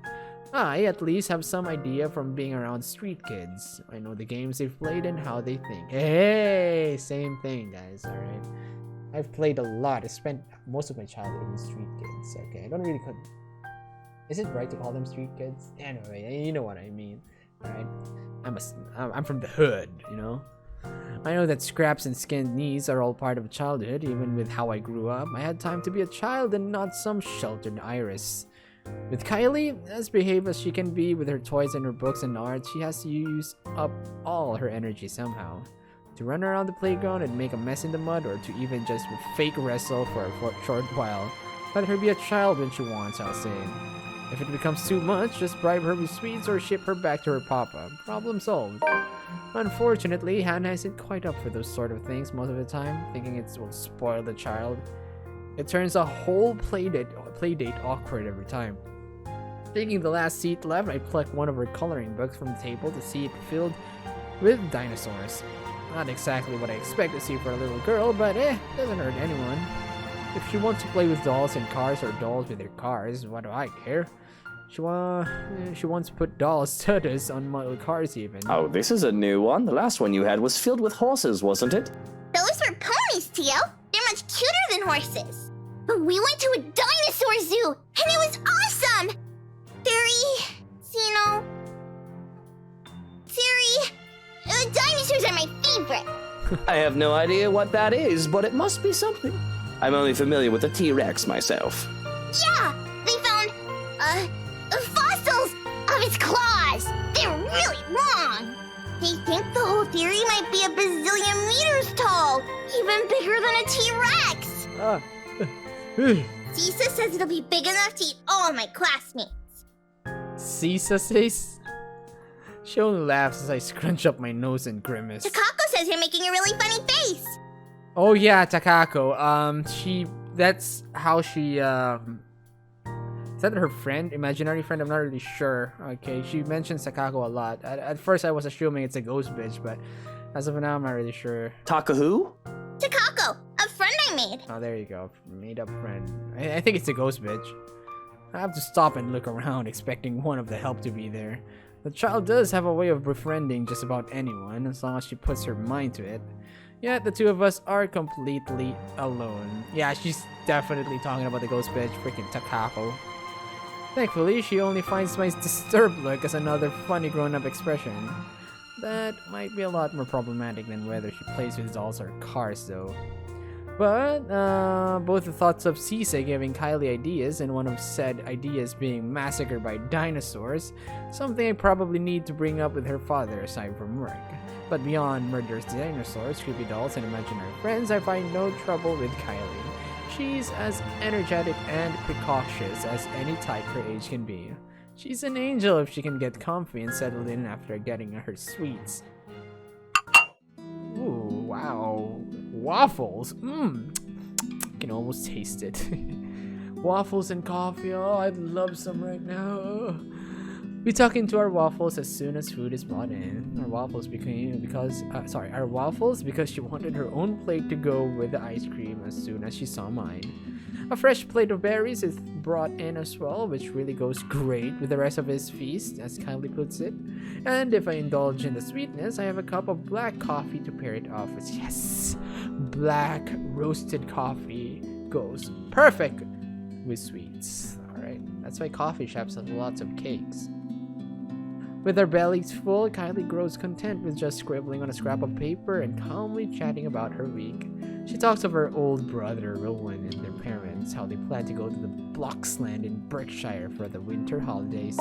I, at least, have some idea from being around street kids. I know the games they've played and how they think. Hey, same thing, guys, alright? I've played a lot. I spent most of my childhood with street kids, okay? I don't really... Is it right to call them street kids? Anyway, you know what I mean, alright? I'm from the hood, you know? I know that scraps and skinned knees are all part of childhood, even with how I grew up. I had time to be a child and not some sheltered iris. With Kylie, as behaved as she can be with her toys and her books and art, she has to use up all her energy somehow. To run around the playground and make a mess in the mud, or to even just fake wrestle for a short while. Let her be a child when she wants, I'll say. If it becomes too much, just bribe her with sweets or ship her back to her papa. Problem solved. Unfortunately, Hana isn't quite up for those sort of things most of the time, thinking it will spoil the child. It turns a whole playdate awkward every time. Taking the last seat left, I pluck one of her coloring books from the table to see it filled with dinosaurs. Not exactly what I expect to see for a little girl, but doesn't hurt anyone. If she wants to play with dolls and cars, or dolls with her cars, what do I care? She wants to put doll status on model cars even. Oh, this is a new one. The last one you had was filled with horses, wasn't it? Those were ponies, Tio. They're much cuter than horses. But we went to a dinosaur zoo, and it was awesome! Very you know. Theory, dinosaurs are my favorite. I have no idea what that is, but it must be something. I'm only familiar with the T-Rex myself. Yeah, they found, fossils of its claws. They're really long. They think the whole theory might be a bazillion meters tall, even bigger than a T-Rex. Cisa says it'll be big enough to eat all of my classmates. Cisa says? She only laughs as I scrunch up my nose and grimace. Takako says you're making a really funny face. Oh yeah, Takako. That's how she, is that her friend? Imaginary friend? I'm not really sure. Okay, she mentions Takako a lot. At first I was assuming it's a ghost bitch, but as of now I'm not really sure. Taka who? Takako, a friend I made. Oh, there you go. Made up friend. I think it's a ghost bitch. I have to stop and look around, expecting one of the help to be there. The child does have a way of befriending just about anyone, as long as she puts her mind to it. Yet the two of us are completely alone. Yeah, she's definitely talking about the ghost bitch, freaking Takako. Thankfully, she only finds my disturbed look as another funny grown-up expression. That might be a lot more problematic than whether she plays with dolls or cars, though. But, both the thoughts of Cisa giving Kylie ideas and one of said ideas being massacred by dinosaurs, something I probably need to bring up with her father aside from work. But beyond murderous dinosaurs, creepy dolls, and imaginary friends, I find no trouble with Kylie. She's as energetic and precautious as any type her age can be. She's an angel if she can get comfy and settled in after getting her sweets. Ooh, wow. Waffles. Can almost taste it. Waffles and coffee. Oh, I'd love some right now. We tuck into our waffles as soon as food is brought in. Our waffles our waffles because she wanted her own plate to go with the ice cream as soon as she saw mine. A fresh plate of berries is brought in as well, which really goes great with the rest of his feast, as Kylie puts it. And if I indulge in the sweetness, I have a cup of black coffee to pair it off with. Yes! Black roasted coffee goes perfect with sweets. Alright, that's why coffee shops have lots of cakes. With our bellies full, Kylie grows content with just scribbling on a scrap of paper and calmly chatting about her week. She talks of her old brother Rowan and their parents, how they plan to go to the Bloxland in Berkshire for the winter holidays.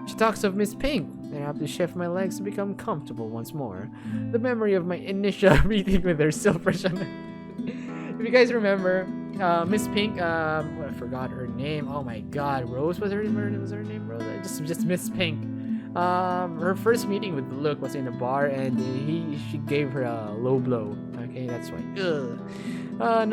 She talks of Miss Pink, and I have to shift my legs to become comfortable once more. The memory of my initial meeting with her still fresh on. If you guys remember, Miss Pink, I forgot her name. Oh my god, Rose was her name? Rose? Just Miss Pink. Her first meeting with Luke was in a bar, and she gave her a low blow. Okay, that's why. An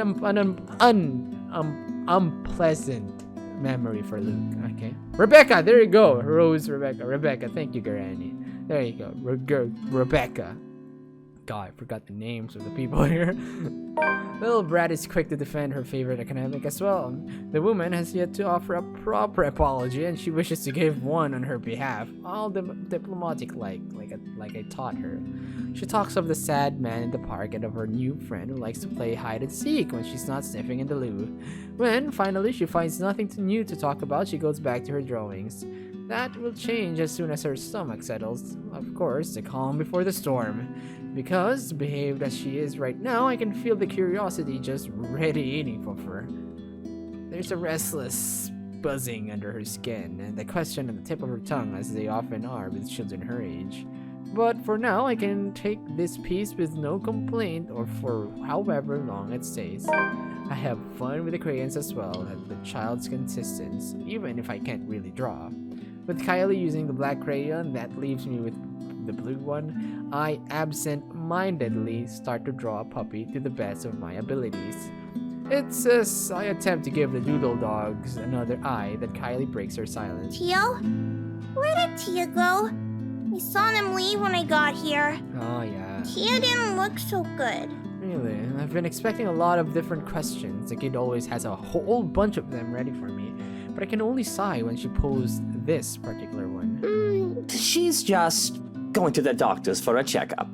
unpleasant memory for Luke. Okay, Rebecca, there you go. Rose, Rebecca. Thank you, Granny. There you go, Rebecca. God, I forgot the names of the people here. Little Brad is quick to defend her favorite academic as well. The woman has yet to offer a proper apology, and she wishes to give one on her behalf, all diplomatic like I taught her. She talks of the sad man in the park and of her new friend who likes to play hide and seek when she's not sniffing in the loo. When finally she finds nothing new to talk about, she goes back to her drawings. That will change as soon as her stomach settles. Of course, the calm before the storm. Because, behaved as she is right now, I can feel the curiosity just ready eating for her. There's a restless buzzing under her skin, and the question on the tip of her tongue, as they often are with children her age. But for now, I can take this piece with no complaint, or for however long it stays. I have fun with the crayons as well, at the child's consistence, even if I can't really draw. With Kylie using the black crayon, that leaves me with the blue one. I absent-mindedly start to draw a puppy to the best of my abilities. It's as I attempt to give the doodle dogs another eye that Kylie breaks her silence. Tio? Where did Tia go? I saw them leave when I got here. Oh yeah. Tia didn't look so good. Really? I've been expecting a lot of different questions. The kid always has a whole bunch of them ready for me. But I can only sigh when she posed this particular one. She's just going to the doctor's for a checkup.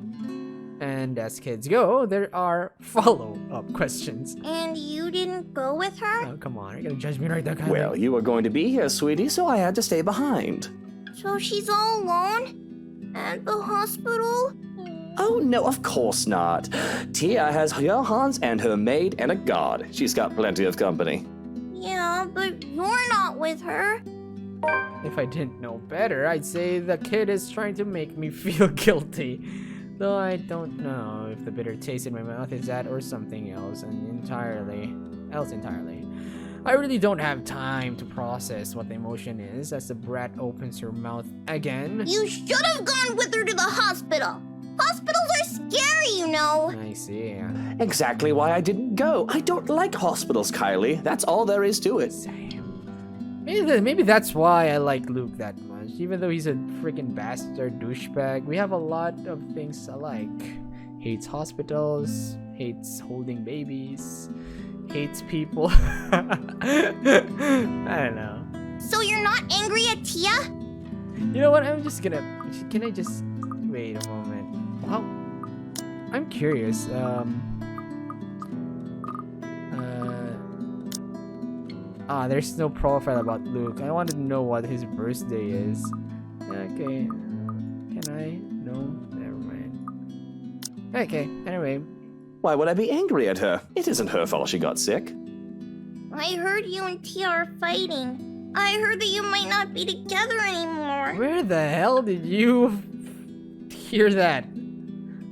And as kids go, there are follow-up questions. And you didn't go with her? Oh, come on. You're gonna judge me right now, Kylie. Well, you were going to be here, sweetie, so I had to stay behind. So she's all alone? At the hospital? Oh, no, of course not. Tia has Johan's and her maid and a guard. She's got plenty of company. Yeah, but you're not with her. If I didn't know better, I'd say the kid is trying to make me feel guilty. Though I don't know if the bitter taste in my mouth is that or something else entirely. I really don't have time to process what the emotion is as the brat opens her mouth again. You should have gone with her to the hospital. Hospitals are scary, you know. I see. Exactly why I didn't go. I don't like hospitals, Kylie. That's all there is to it. Maybe that's why I like Luke that much. Even though he's a freaking bastard douchebag, we have a lot of things alike. Hates hospitals, hates holding babies, hates people. I don't know. So you're not angry at Tia? You know what? Can I just wait a moment? Wow. I'm curious. There's no profile about Luke. I wanted to know what his birthday is. Okay. Can I? No, never mind. Okay, anyway. Why would I be angry at her? It isn't her fault she got sick. I heard you and Tia are fighting. I heard that you might not be together anymore. Where the hell did you hear that?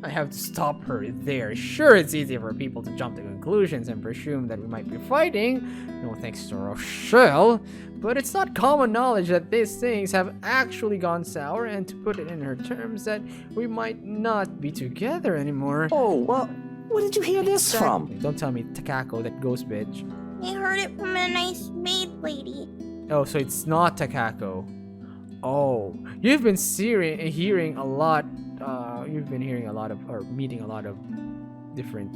I have to stop her there. Sure, it's easy for people to jump to conclusions and presume that we might be fighting. No thanks to Rochelle. But it's not common knowledge that these things have actually gone sour, and to put it in her terms, that we might not be together anymore. Oh, well, where did you hear this from? Don't tell me Takako, that ghost bitch. I heard it from a nice maid lady. Oh, so it's not Takako. Oh, you've been hearing a lot. You've been hearing a lot of, or meeting a lot of different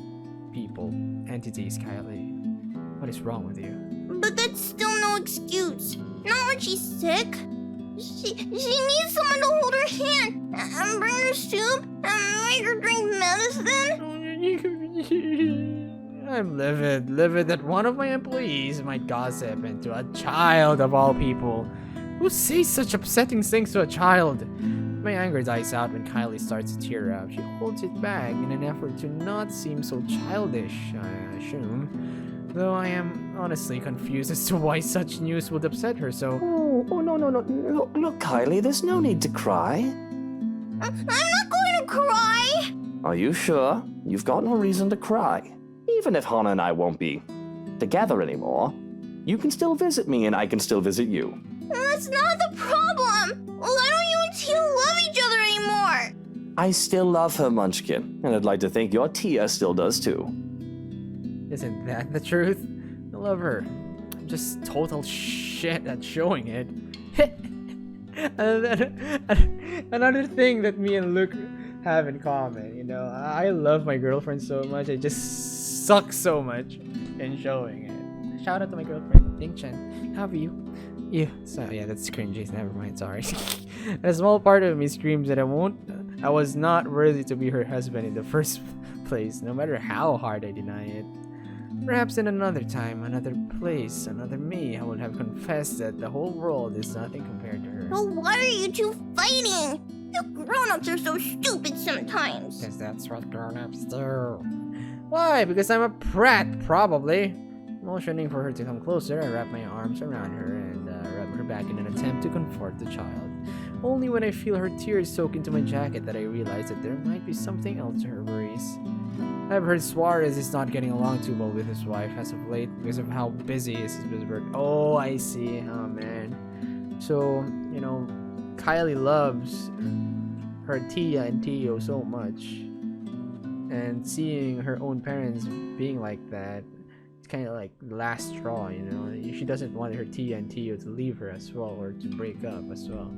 people, entities, Kylie. What is wrong with you? But that's still no excuse. Not when she's sick. She needs someone to hold her hand and bring her soup and make her drink medicine. I'm livid that one of my employees might gossip into a child of all people. Who says such upsetting things to a child? My anger dies out when Kylie starts to tear up. She holds it back in an effort to not seem so childish, I assume. Though I am honestly confused as to why such news would upset her so. Oh, no. Look, Kylie, there's no need to cry. I'm not going to cry. Are you sure? You've got no reason to cry. Even if Hana and I won't be together anymore, you can still visit me and I can still visit you. That's not the problem. Why don't you and Tia love each other anymore? I still love her, Munchkin, and I'd like to think your Tia still does too. Isn't that the truth? I love her. I'm just total shit at showing it. Another thing that me and Luke have in common, you know, I love my girlfriend so much. I just suck so much in showing it. Shout out to my girlfriend, Ding Chen. How are you? Yeah, so yeah, that's cringy. Never mind, sorry. A small part of me screams that I was not worthy to be her husband in the first place, no matter how hard I deny it. Perhaps in another time, another place, another me, I would have confessed that the whole world is nothing compared to her. Well, why are you two fighting? You grown-ups are so stupid sometimes. Because that's what grown-ups do. Why? Because I'm a brat, probably. Motioning for her to come closer, I wrap my arms around her and rub her back in an attempt to comfort the child. Only when I feel her tears soak into my jacket that I realize that there might be something else to her worries. I've heard Suarez is not getting along too well with his wife as of late because of how busy he is with work. Oh, I see. Oh, man. So, you know, Kylie loves her Tia and Tio so much. And seeing her own parents being like that, it's kind of like the last straw, you know. She doesn't want her Tia and Tio to leave her as well or to break up as well.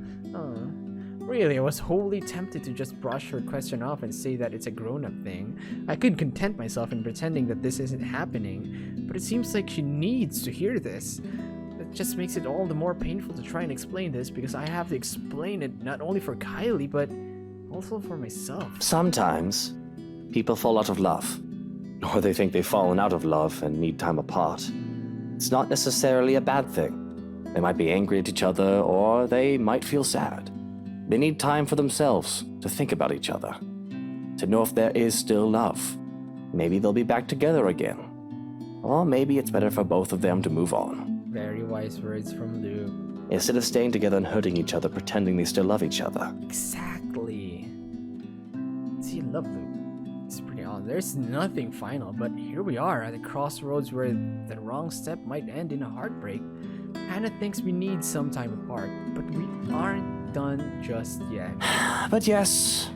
Really, I was wholly tempted to just brush her question off and say that it's a grown-up thing. I could content myself in pretending that this isn't happening, but it seems like she needs to hear this. That just makes it all the more painful to try and explain this because I have to explain it not only for Kylie, but also for myself. Sometimes, people fall out of love. Or they think they've fallen out of love and need time apart. It's not necessarily a bad thing. They might be angry at each other, or they might feel sad. They need time for themselves to think about each other, to know if there is still love. Maybe they'll be back together again. Or maybe it's better for both of them to move on. Very wise words from Luke. Instead of staying together and hurting each other, pretending they still love each other. Exactly. See, love Luke. It's pretty awesome. There's nothing final, but here we are at the crossroads where the wrong step might end in a heartbreak. Hana thinks we need some time apart, but we aren't done just yet. But yes,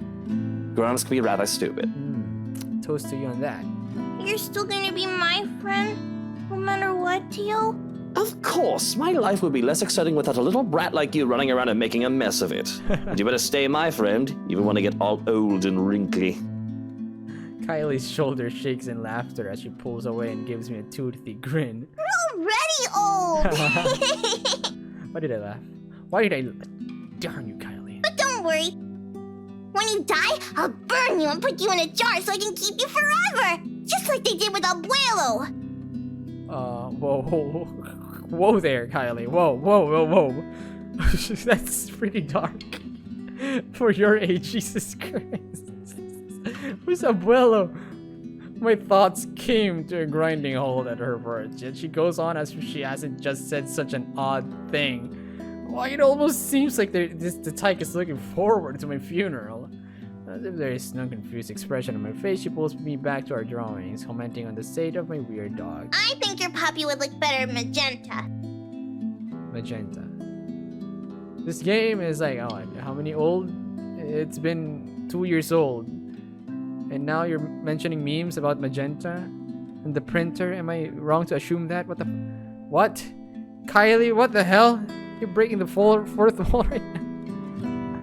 grown-ups can be rather stupid. Toast to you on that. You're still gonna be my friend, no matter what, Teal? Of course, my life would be less exciting without a little brat like you running around and making a mess of it. And you better stay my friend, even when I get all old and wrinkly. Kylie's shoulder shakes in laughter as she pulls away and gives me a toothy grin. We're already old! Why did I laugh? Why did I... Darn you, Kylie. But don't worry. When you die, I'll burn you and put you in a jar so I can keep you forever! Just like they did with Abuelo! Whoa. Whoa there, Kylie. Whoa. That's pretty dark. For your age, Jesus Christ. Who's Abuelo? My thoughts came to a grinding halt at her words, yet she goes on as if she hasn't just said such an odd thing. Why, it almost seems like the tyke is looking forward to my funeral. As if there is no confused expression on my face, she pulls me back to our drawings, commenting on the state of my weird dog. I think your puppy would look better magenta. Magenta. This game is like, oh, how many old? It's been 2 years old. And now you're mentioning memes about magenta and the printer. Am I wrong to assume that? What? Kylie, what the hell? You're breaking the fourth wall right now.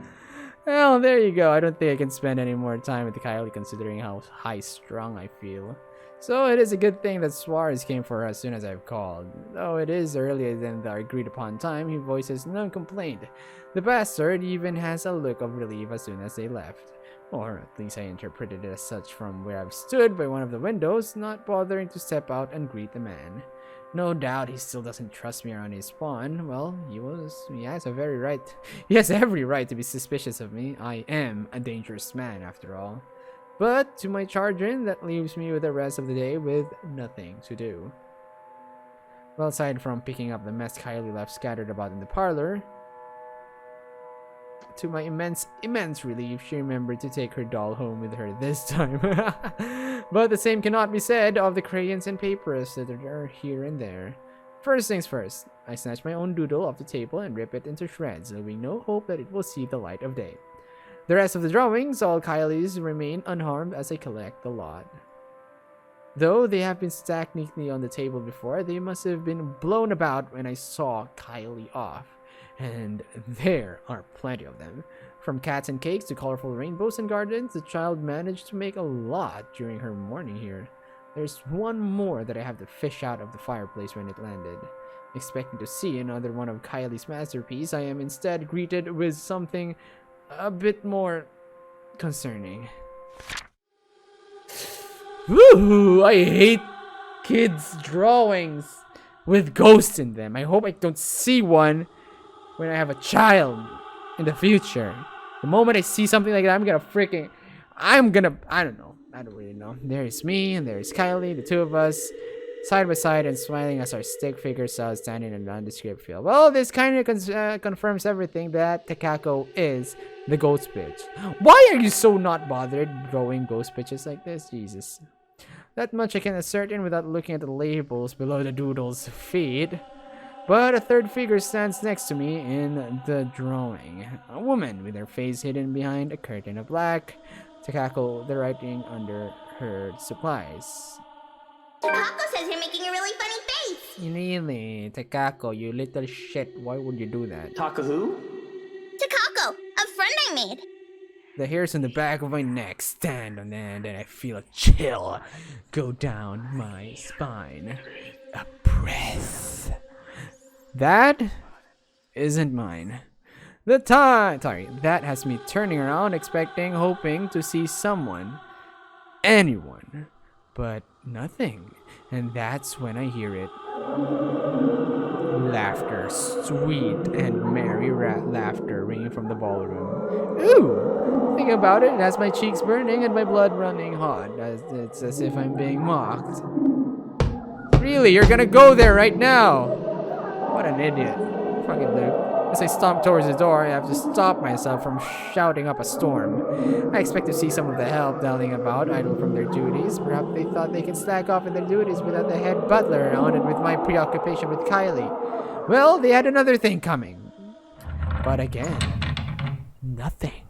Well, there you go. I don't think I can spend any more time with Kylie considering how high-strung I feel. So it is a good thing that Suarez came for her as soon as I've called. Though it is earlier than the agreed-upon time, he voices no complaint. The bastard even has a look of relief as soon as they left. Or at least I interpreted it as such from where I've stood by one of the windows, not bothering to step out and greet the man. No doubt he still doesn't trust me around his spawn. Well, he has every right to be suspicious of me. I am a dangerous man after all. But to my chagrin, that leaves me with the rest of the day with nothing to do. Well, aside from picking up the mess Kylie left scattered about in the parlor, to my immense relief, she remembered to take her doll home with her this time. But the same cannot be said of the crayons and papers that are here and there. First things first, I snatch my own doodle off the table and rip it into shreds, leaving no hope that it will see the light of day. The rest of the drawings, all Kylie's, remain unharmed as I collect the lot. Though they have been stacked neatly on the table before, they must have been blown about when I saw Kylie off. And there are plenty of them. From cats and cakes to colorful rainbows and gardens, the child managed to make a lot during her morning here. There's one more that I have to fish out of the fireplace when it landed. Expecting to see another one of Kylie's masterpieces, I am instead greeted with something a bit more concerning. Woo! I hate kids' drawings with ghosts in them. I hope I don't see one when I have a child in the future. The moment I see something like that, I don't know. I don't really know. There's me and there's Kylie, the two of us, side by side and smiling as our stick figure cells stand in a nondescript field. Well, this kind of confirms everything that Takako is the ghost bitch. Why are you so not bothered drawing ghost bitches like this? Jesus. That much I can ascertain without looking at the labels below the doodle's feet. But a third figure stands next to me in the drawing. A woman with her face hidden behind a curtain of black. Takako, the writing under her supplies. Takako says you're making a really funny face! Really? Takako, you little shit. Why would you do that? Taka who? Takako, a friend I made. The hairs on the back of my neck stand on end and I feel a chill go down my spine. A breath. That isn't mine. That has me turning around, expecting, hoping to see someone, anyone, but nothing. And that's when I hear it. Laughter, sweet and merry laughter ringing from the ballroom. Ooh! Thinking about it, it has my cheeks burning and my blood running hot. It's as if I'm being mocked. Really? You're gonna go there right now? What an idiot. Fucking Luke. As I stomp towards the door, I have to stop myself from shouting up a storm. I expect to see some of the help dialing about, idle from their duties. Perhaps they thought they could slack off in their duties without the head butler on it with my preoccupation with Kylie. Well, they had another thing coming. But again, nothing.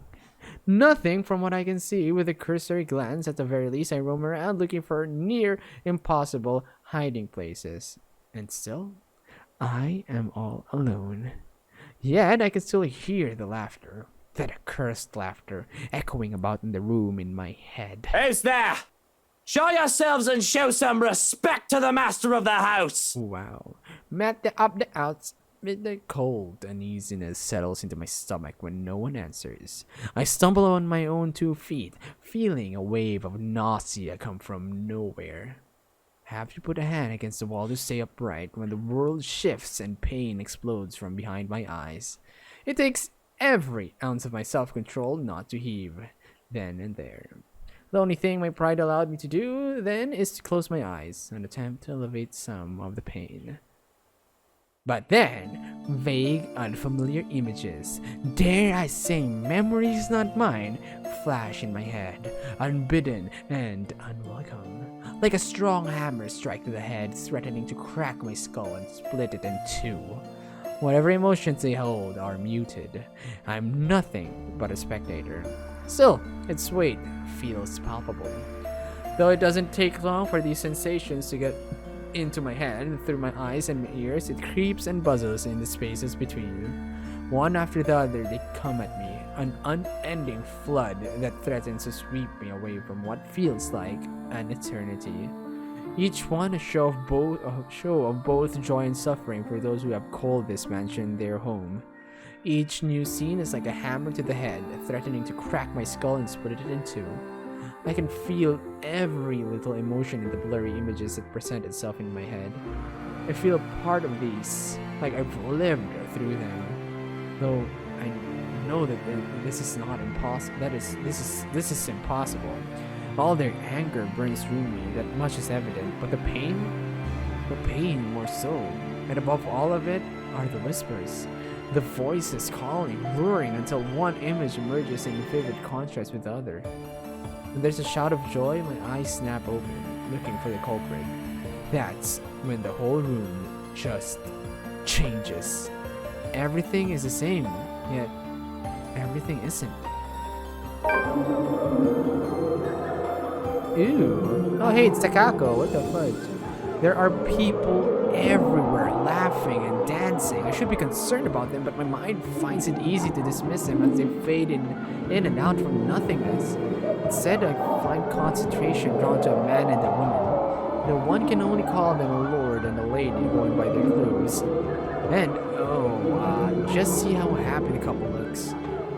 Nothing from what I can see. With a cursory glance, at the very least, I roam around looking for near impossible hiding places. And still, I am all alone. Yet I can still hear the laughter, that accursed laughter, echoing about in the room in my head. Who's there? Show yourselves and show some respect to the master of the house! Wow. Met the up the outs. The cold uneasiness settles into my stomach when no one answers. I stumble on my own 2 feet, feeling a wave of nausea come from nowhere. Have to put a hand against the wall to stay upright when the world shifts and pain explodes from behind my eyes. It takes every ounce of my self-control not to heave, then and there. The only thing my pride allowed me to do then is to close my eyes and attempt to alleviate some of the pain. But then, vague, unfamiliar images, dare I say memories not mine, flash in my head, unbidden and unwelcome. Like a strong hammer strike to the head, threatening to crack my skull and split it in 2. Whatever emotions they hold are muted. I'm nothing but a spectator. Still, its weight feels palpable. Though it doesn't take long for these sensations to get into my head, through my eyes and my ears, it creeps and buzzes in the spaces between. One after the other, they come at me, an unending flood that threatens to sweep me away from what feels like an eternity. Each one a show of both joy and suffering for those who have called this mansion their home. Each new scene is like a hammer to the head, threatening to crack my skull and split it in 2. I can feel every little emotion in the blurry images that present itself in my head. I feel a part of these, like I've lived through them. Though I know that this is not impossible. This is impossible. All their anger burns through me, that much is evident. But the pain more so. And above all of it are the whispers. The voices calling, luring until one image emerges in vivid contrast with the other. When there's a shout of joy, my eyes snap open, looking for the culprit. That's when the whole room just changes. Everything is the same, yet everything isn't. Ooh. Oh hey, it's Takako. What the fudge? There are people everywhere laughing and dancing. I should be concerned about them, but my mind finds it easy to dismiss them as they fade in and out from nothingness. Instead, I find concentration drawn to a man and a woman. Though one can only call them a lord and a lady going by their clothes. And, just see how happy the couple looks.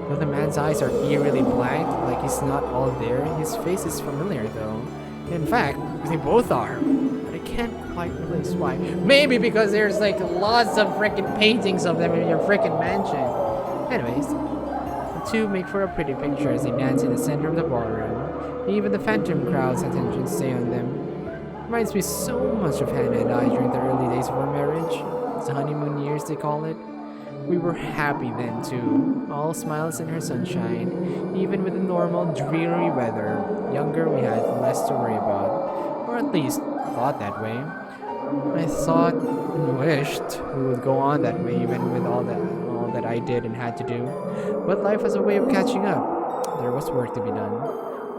Though the man's eyes are eerily blank, like he's not all there, his face is familiar though. In fact, they both are. But I can't quite place why. Maybe because there's like lots of freaking paintings of them in your freaking mansion. Anyways, the 2 make for a pretty picture as they dance in the center of the ballroom. Even the phantom crowd's attention stay on them. Reminds me so much of Hana and I during the early days of our marriage. The honeymoon years they call it. We were happy then too, all smiles in her sunshine. Even with the normal dreary weather, younger we had less to worry about, or at least thought that way. I thought and wished we would go on that way even with all that I did and had to do. But life has a way of catching up. There was work to be done.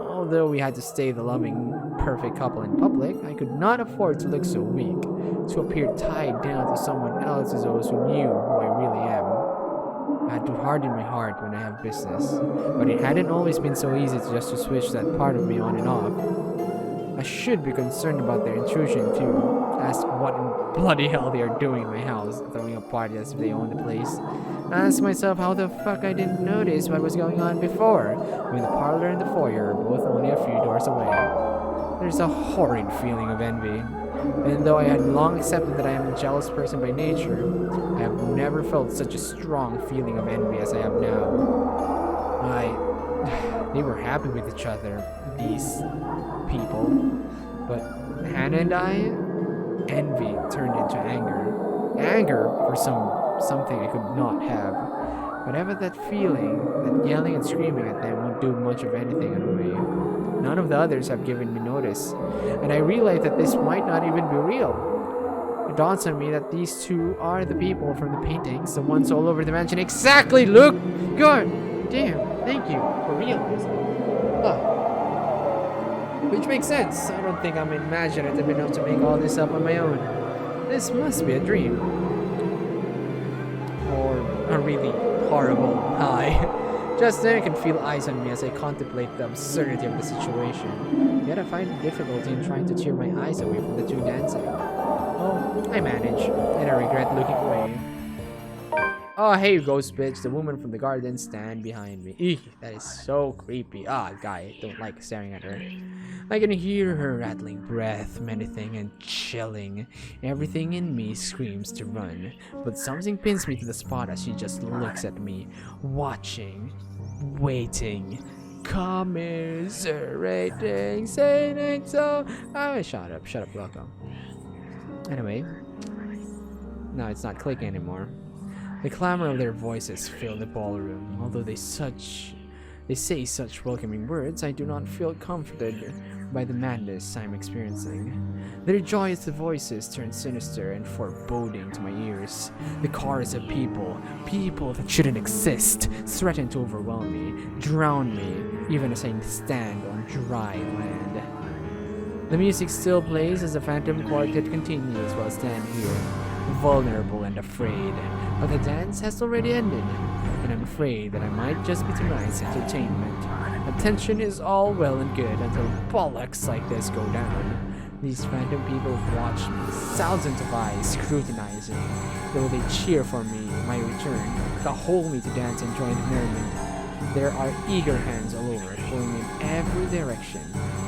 Although we had to stay the loving, perfect couple in public, I could not afford to look so weak, to appear tied down to someone else as those who knew who I really am. I had to harden my heart when I have business, but it hadn't always been so easy to switch that part of me on and off. I should be concerned about their intrusion too. Ask what in bloody hell they are doing in my house, throwing a party as if they own the place. Ask myself how the fuck I didn't notice what was going on before, when the parlor and the foyer are both only a few doors away. There's a horrid feeling of envy. And though I had long accepted that I am a jealous person by nature, I have never felt such a strong feeling of envy as I have now. They were happy with each other, these people. But Hana and I, envy turned into anger. Anger for something I could not have. Whatever that feeling, that yelling and screaming at them won't do much of anything anyway. None of the others have given me notice, and I realize that this might not even be real. It dawns on me that these two are the people from the paintings, the ones all over the mansion. Exactly, Luke! God damn, thank you for realizing. Which makes sense. I don't think I'm imaginative enough to make all this up on my own. This must be a dream. Or a really horrible high. Just then I can feel eyes on me as I contemplate the absurdity of the situation. Yet I find difficulty in trying to tear my eyes away from the two dancing. Oh, I manage, and I regret looking away. Oh, hey, ghost bitch. The woman from the garden stand behind me. Eek, that is so creepy. Guy, don't like staring at her. I can hear her rattling breath, menacing and chilling. Everything in me screams to run, but something pins me to the spot as she just looks at me, watching, waiting, commiserating, saying so. Shut up, GLOCO. Anyway, now it's not clicking anymore. The clamor of their voices fill the ballroom. Although they say such welcoming words, I do not feel comforted by the madness I'm experiencing. Their joyous voices turn sinister and foreboding to my ears. The chorus of people that shouldn't exist, threaten to overwhelm me, drown me, even as I stand on dry land. The music still plays as the Phantom Quartet continues while I stand here, vulnerable and afraid. But the dance has already ended, and I'm afraid that I might just be tonight's entertainment. Attention is all well and good until bollocks like this go down. These phantom people watch me, thousands of eyes scrutinizing, though they cheer for me, my return, to hold me to dance and join the merriment. There are eager hands all over, pulling in every direction,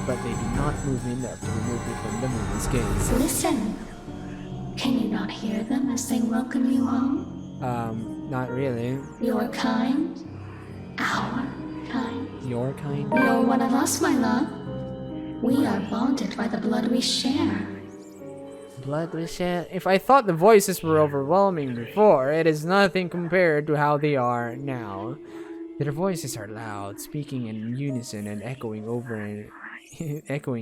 but they do not move me enough to remove me from the movement's gaze. Listen. Can you not hear them as they welcome you home? Not really. Your kind. Our kind. Your kind? You're one of us, my love. We are bonded by the blood we share. Blood we share? If I thought the voices were overwhelming before, it is nothing compared to how they are now. Their voices are loud, speaking in unison and echoing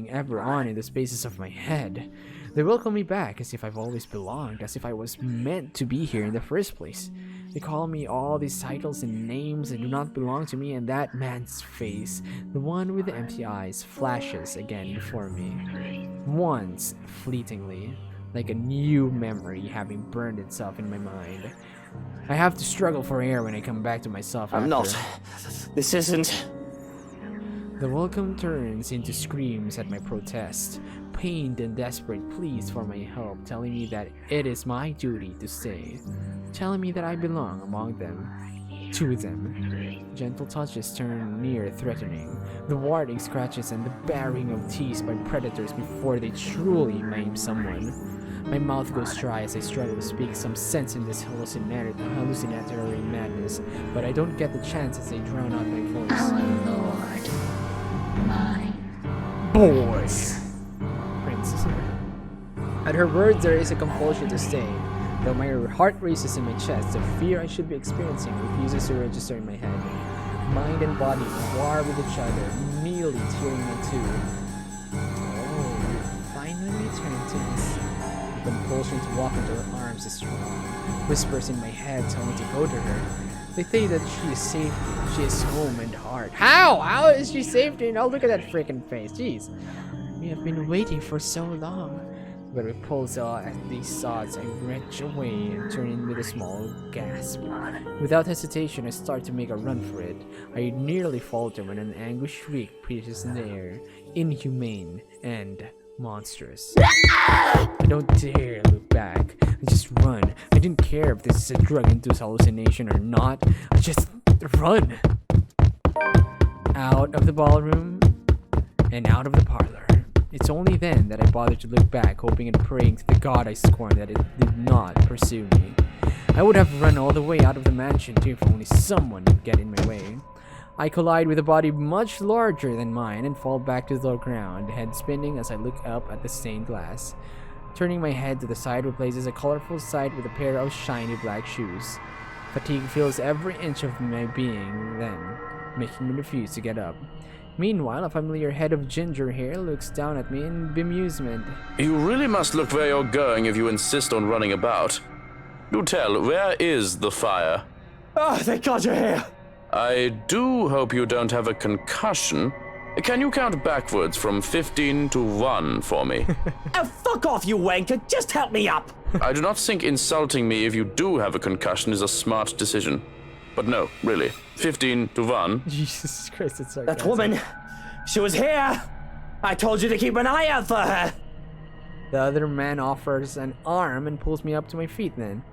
ever on in the spaces of my head. They welcome me back as if I've always belonged, as if I was meant to be here in the first place. They call me all these titles and names that do not belong to me, and that man's face, the one with the empty eyes, flashes again before me. Once, fleetingly, like a new memory having burned itself in my mind. I have to struggle for air when I come back to myself I'm after. not. This isn't. The welcome turns into screams at my protest, pained and desperate pleas for my help, telling me that it is my duty to stay, telling me that I belong among them, to them. Gentle touches turn near threatening, the warding scratches and the baring of teeth by predators before they truly maim someone. My mouth goes dry as I struggle to speak some sense in this hallucinatory madness, but I don't get the chance as they drown out my voice. Our Lord. My Boys! Princess. At her words, there is a compulsion to stay. Though my heart races in my chest, the fear I should be experiencing refuses to register in my head. Mind and body war with each other, nearly tearing me too. Oh, finally returned to us. The compulsion to walk into her arms is strong. Whispers in my head tell me to go to her. They say that she is safe, she is home and heart. How is she safe? Oh, look at that freaking face. Jeez. We have been waiting for so long. But repulsed at these thoughts, I wrench away and turn in with a small gasp. Without hesitation, I start to make a run for it. I nearly falter when an angry shriek pierces in the air, inhumane and monstrous. I don't dare look back. I just run. I didn't care if this is a drug-induced hallucination or not. I just run. Out of the ballroom and out of the parlor. It's only then that I bothered to look back, hoping and praying to the god I scorned that it did not pursue me. I would have run all the way out of the mansion too if only someone would get in my way. I collide with a body much larger than mine and fall back to the ground, head spinning as I look up at the stained glass. Turning my head to the side replaces a colorful sight with a pair of shiny black shoes. Fatigue fills every inch of my being then, making me refuse to get up. Meanwhile, a familiar head of ginger hair looks down at me in bemusement. You really must look where you're going if you insist on running about. Do tell, where is the fire? Oh, thank God you're here. I do hope you don't have a concussion. Can you count backwards from 15 to 1 for me? Oh, fuck off, you wanker. Just help me up. I do not think insulting me if you do have a concussion is a smart decision. But no, really. 15 to 1. Jesus Christ, it's sarcasm. That woman, she was here. I told you to keep an eye out for her. The other man offers an arm and pulls me up to my feet then.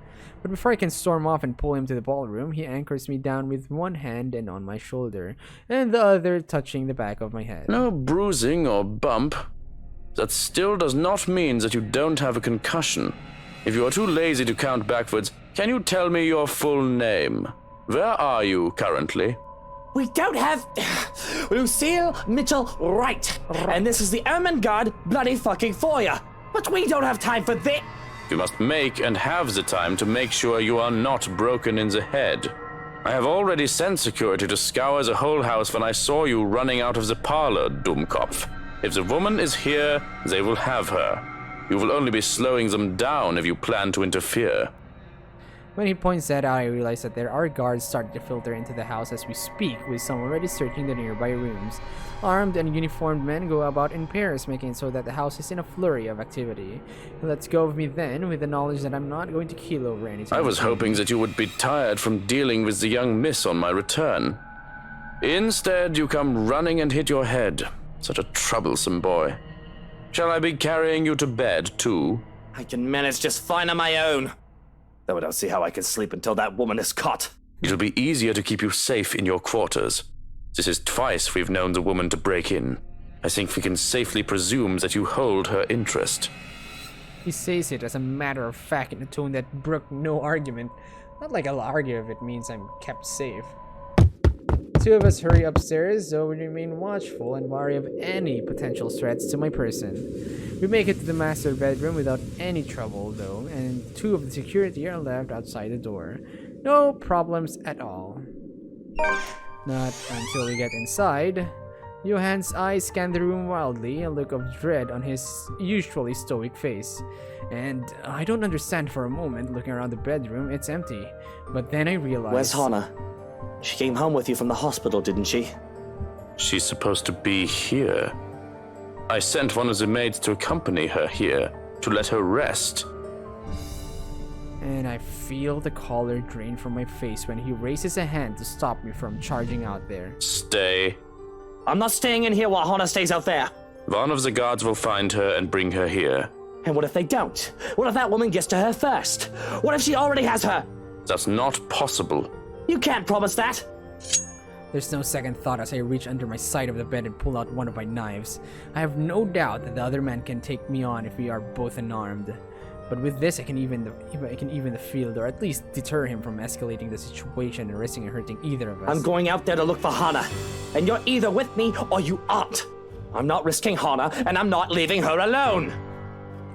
But before I can storm off and pull him to the ballroom, he anchors me down with one hand and on my shoulder, and the other touching the back of my head. No bruising or bump. That still does not mean that you don't have a concussion. If you are too lazy to count backwards, can you tell me your full name? Where are you currently? We don't have Lucille Mitchell Wright, and this is the Ermengarde bloody fucking foyer. But we don't have time for this. You must make and have the time to make sure you are not broken in the head. I have already sent security to scour the whole house when I saw you running out of the parlor, Dummkopf. If the woman is here, they will have her. You will only be slowing them down if you plan to interfere. When he points that out, I realize that there are guards starting to filter into the house as we speak, with some already searching the nearby rooms. Armed and uniformed men go about in pairs, making it so that the house is in a flurry of activity. He lets go of me then, with the knowledge that I'm not going to keel over anything. I was hoping that you would be tired from dealing with the young miss on my return. Instead, you come running and hit your head. Such a troublesome boy. Shall I be carrying you to bed, too? I can manage just fine on my own. Though I don't see how I can sleep until that woman is caught. It'll be easier to keep you safe in your quarters. This is twice we've known the woman to break in. I think we can safely presume that you hold her interest. He says it as a matter of fact in a tone that brooked no argument. Not like I'll argue if it means I'm kept safe. Two of us hurry upstairs, though we remain watchful and wary of any potential threats to my person. We make it to the master bedroom without any trouble, though, and two of the security are left outside the door. No problems at all. Not until we get inside. Johann's eyes scan the room wildly, a look of dread on his usually stoic face. And I don't understand for a moment, looking around the bedroom, it's empty. But then I realize... Where's Hana? She came home with you from the hospital, didn't she? She's supposed to be here. I sent one of the maids to accompany her here, to let her rest. And I feel the color drain from my face when he raises a hand to stop me from charging out there. Stay. I'm not staying in here while Hana stays out there. One of the guards will find her and bring her here. And what if they don't? What if that woman gets to her first? What if she already has her? That's not possible. You can't promise that. There's no second thought as I reach under my side of the bed and pull out one of my knives. I have no doubt that the other man can take me on if we are both unarmed. But with this, I can even the field, or at least deter him from escalating the situation and risking hurting either of us. I'm going out there to look for Hana, and you're either with me or you aren't. I'm not risking Hana, and I'm not leaving her alone.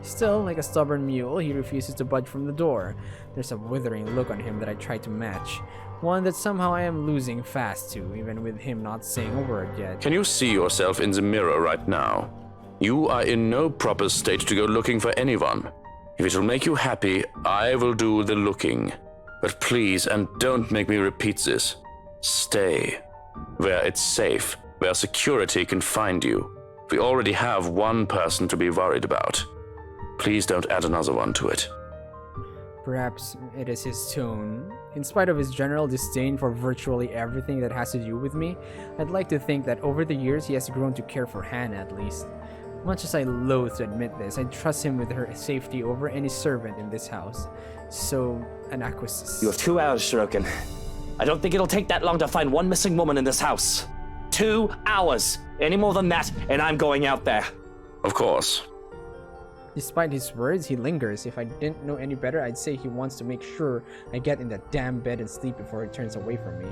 Still, like a stubborn mule, he refuses to budge from the door. There's a withering look on him that I try to match. One that somehow I am losing fast to, even with him not saying a word yet. Can you see yourself in the mirror right now? You are in no proper state to go looking for anyone. If it will make you happy, I will do the looking. But please, and don't make me repeat this, stay where it's safe, where security can find you. We already have one person to be worried about. Please don't add another one to it. Perhaps it is his tone. In spite of his general disdain for virtually everything that has to do with me, I'd like to think that over the years he has grown to care for Hana at least. Much as I loathe to admit this, I trust him with her safety over any servant in this house. So, an acquiescence. You have 2 hours, Shirokin. I don't think it'll take that long to find one missing woman in this house. 2 hours. Any more than that, and I'm going out there. Of course. Despite his words, he lingers. If I didn't know any better, I'd say he wants to make sure I get in that damn bed and sleep before he turns away from me.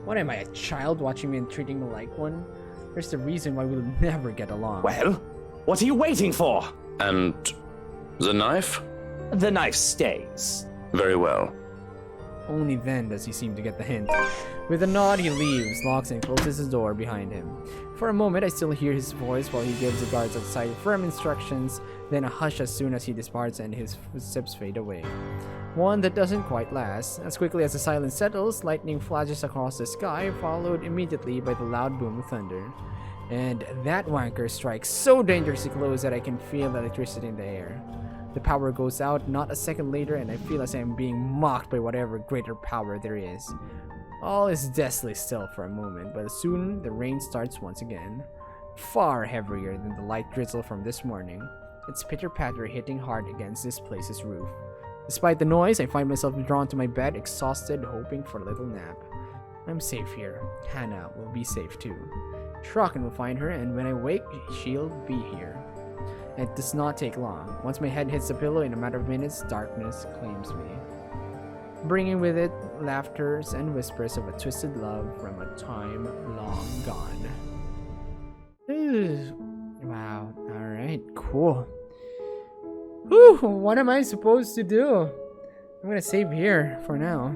What am I, a child watching me and treating me like one? There's the reason why we'll never get along. Well, what are you waiting for? And the knife? The knife stays. Very well. Only then does he seem to get the hint. With a nod, he leaves, locks and closes the door behind him. For a moment, I still hear his voice while he gives the guards outside firm instructions, then a hush as soon as he departs and his footsteps fade away. One that doesn't quite last. As quickly as the silence settles, lightning flashes across the sky, followed immediately by the loud boom of thunder. And that wanker strikes so dangerously close that I can feel the electricity in the air. The power goes out not a second later, and I feel as I am being mocked by whatever greater power there is. All is deathly still for a moment, but soon the rain starts once again. Far heavier than the light drizzle from this morning. Its pitter-patter hitting hard against this place's roof. Despite the noise, I find myself drawn to my bed, exhausted, hoping for a little nap. I'm safe here. Hana will be safe too. Shrocken will find her, and when I wake, she'll be here. It does not take long. Once my head hits the pillow, in a matter of minutes, darkness claims me, bringing with it laughters and whispers of a twisted love from a time long gone. Wow. Alright, cool. Whew, what am I supposed to do? I'm gonna save here for now.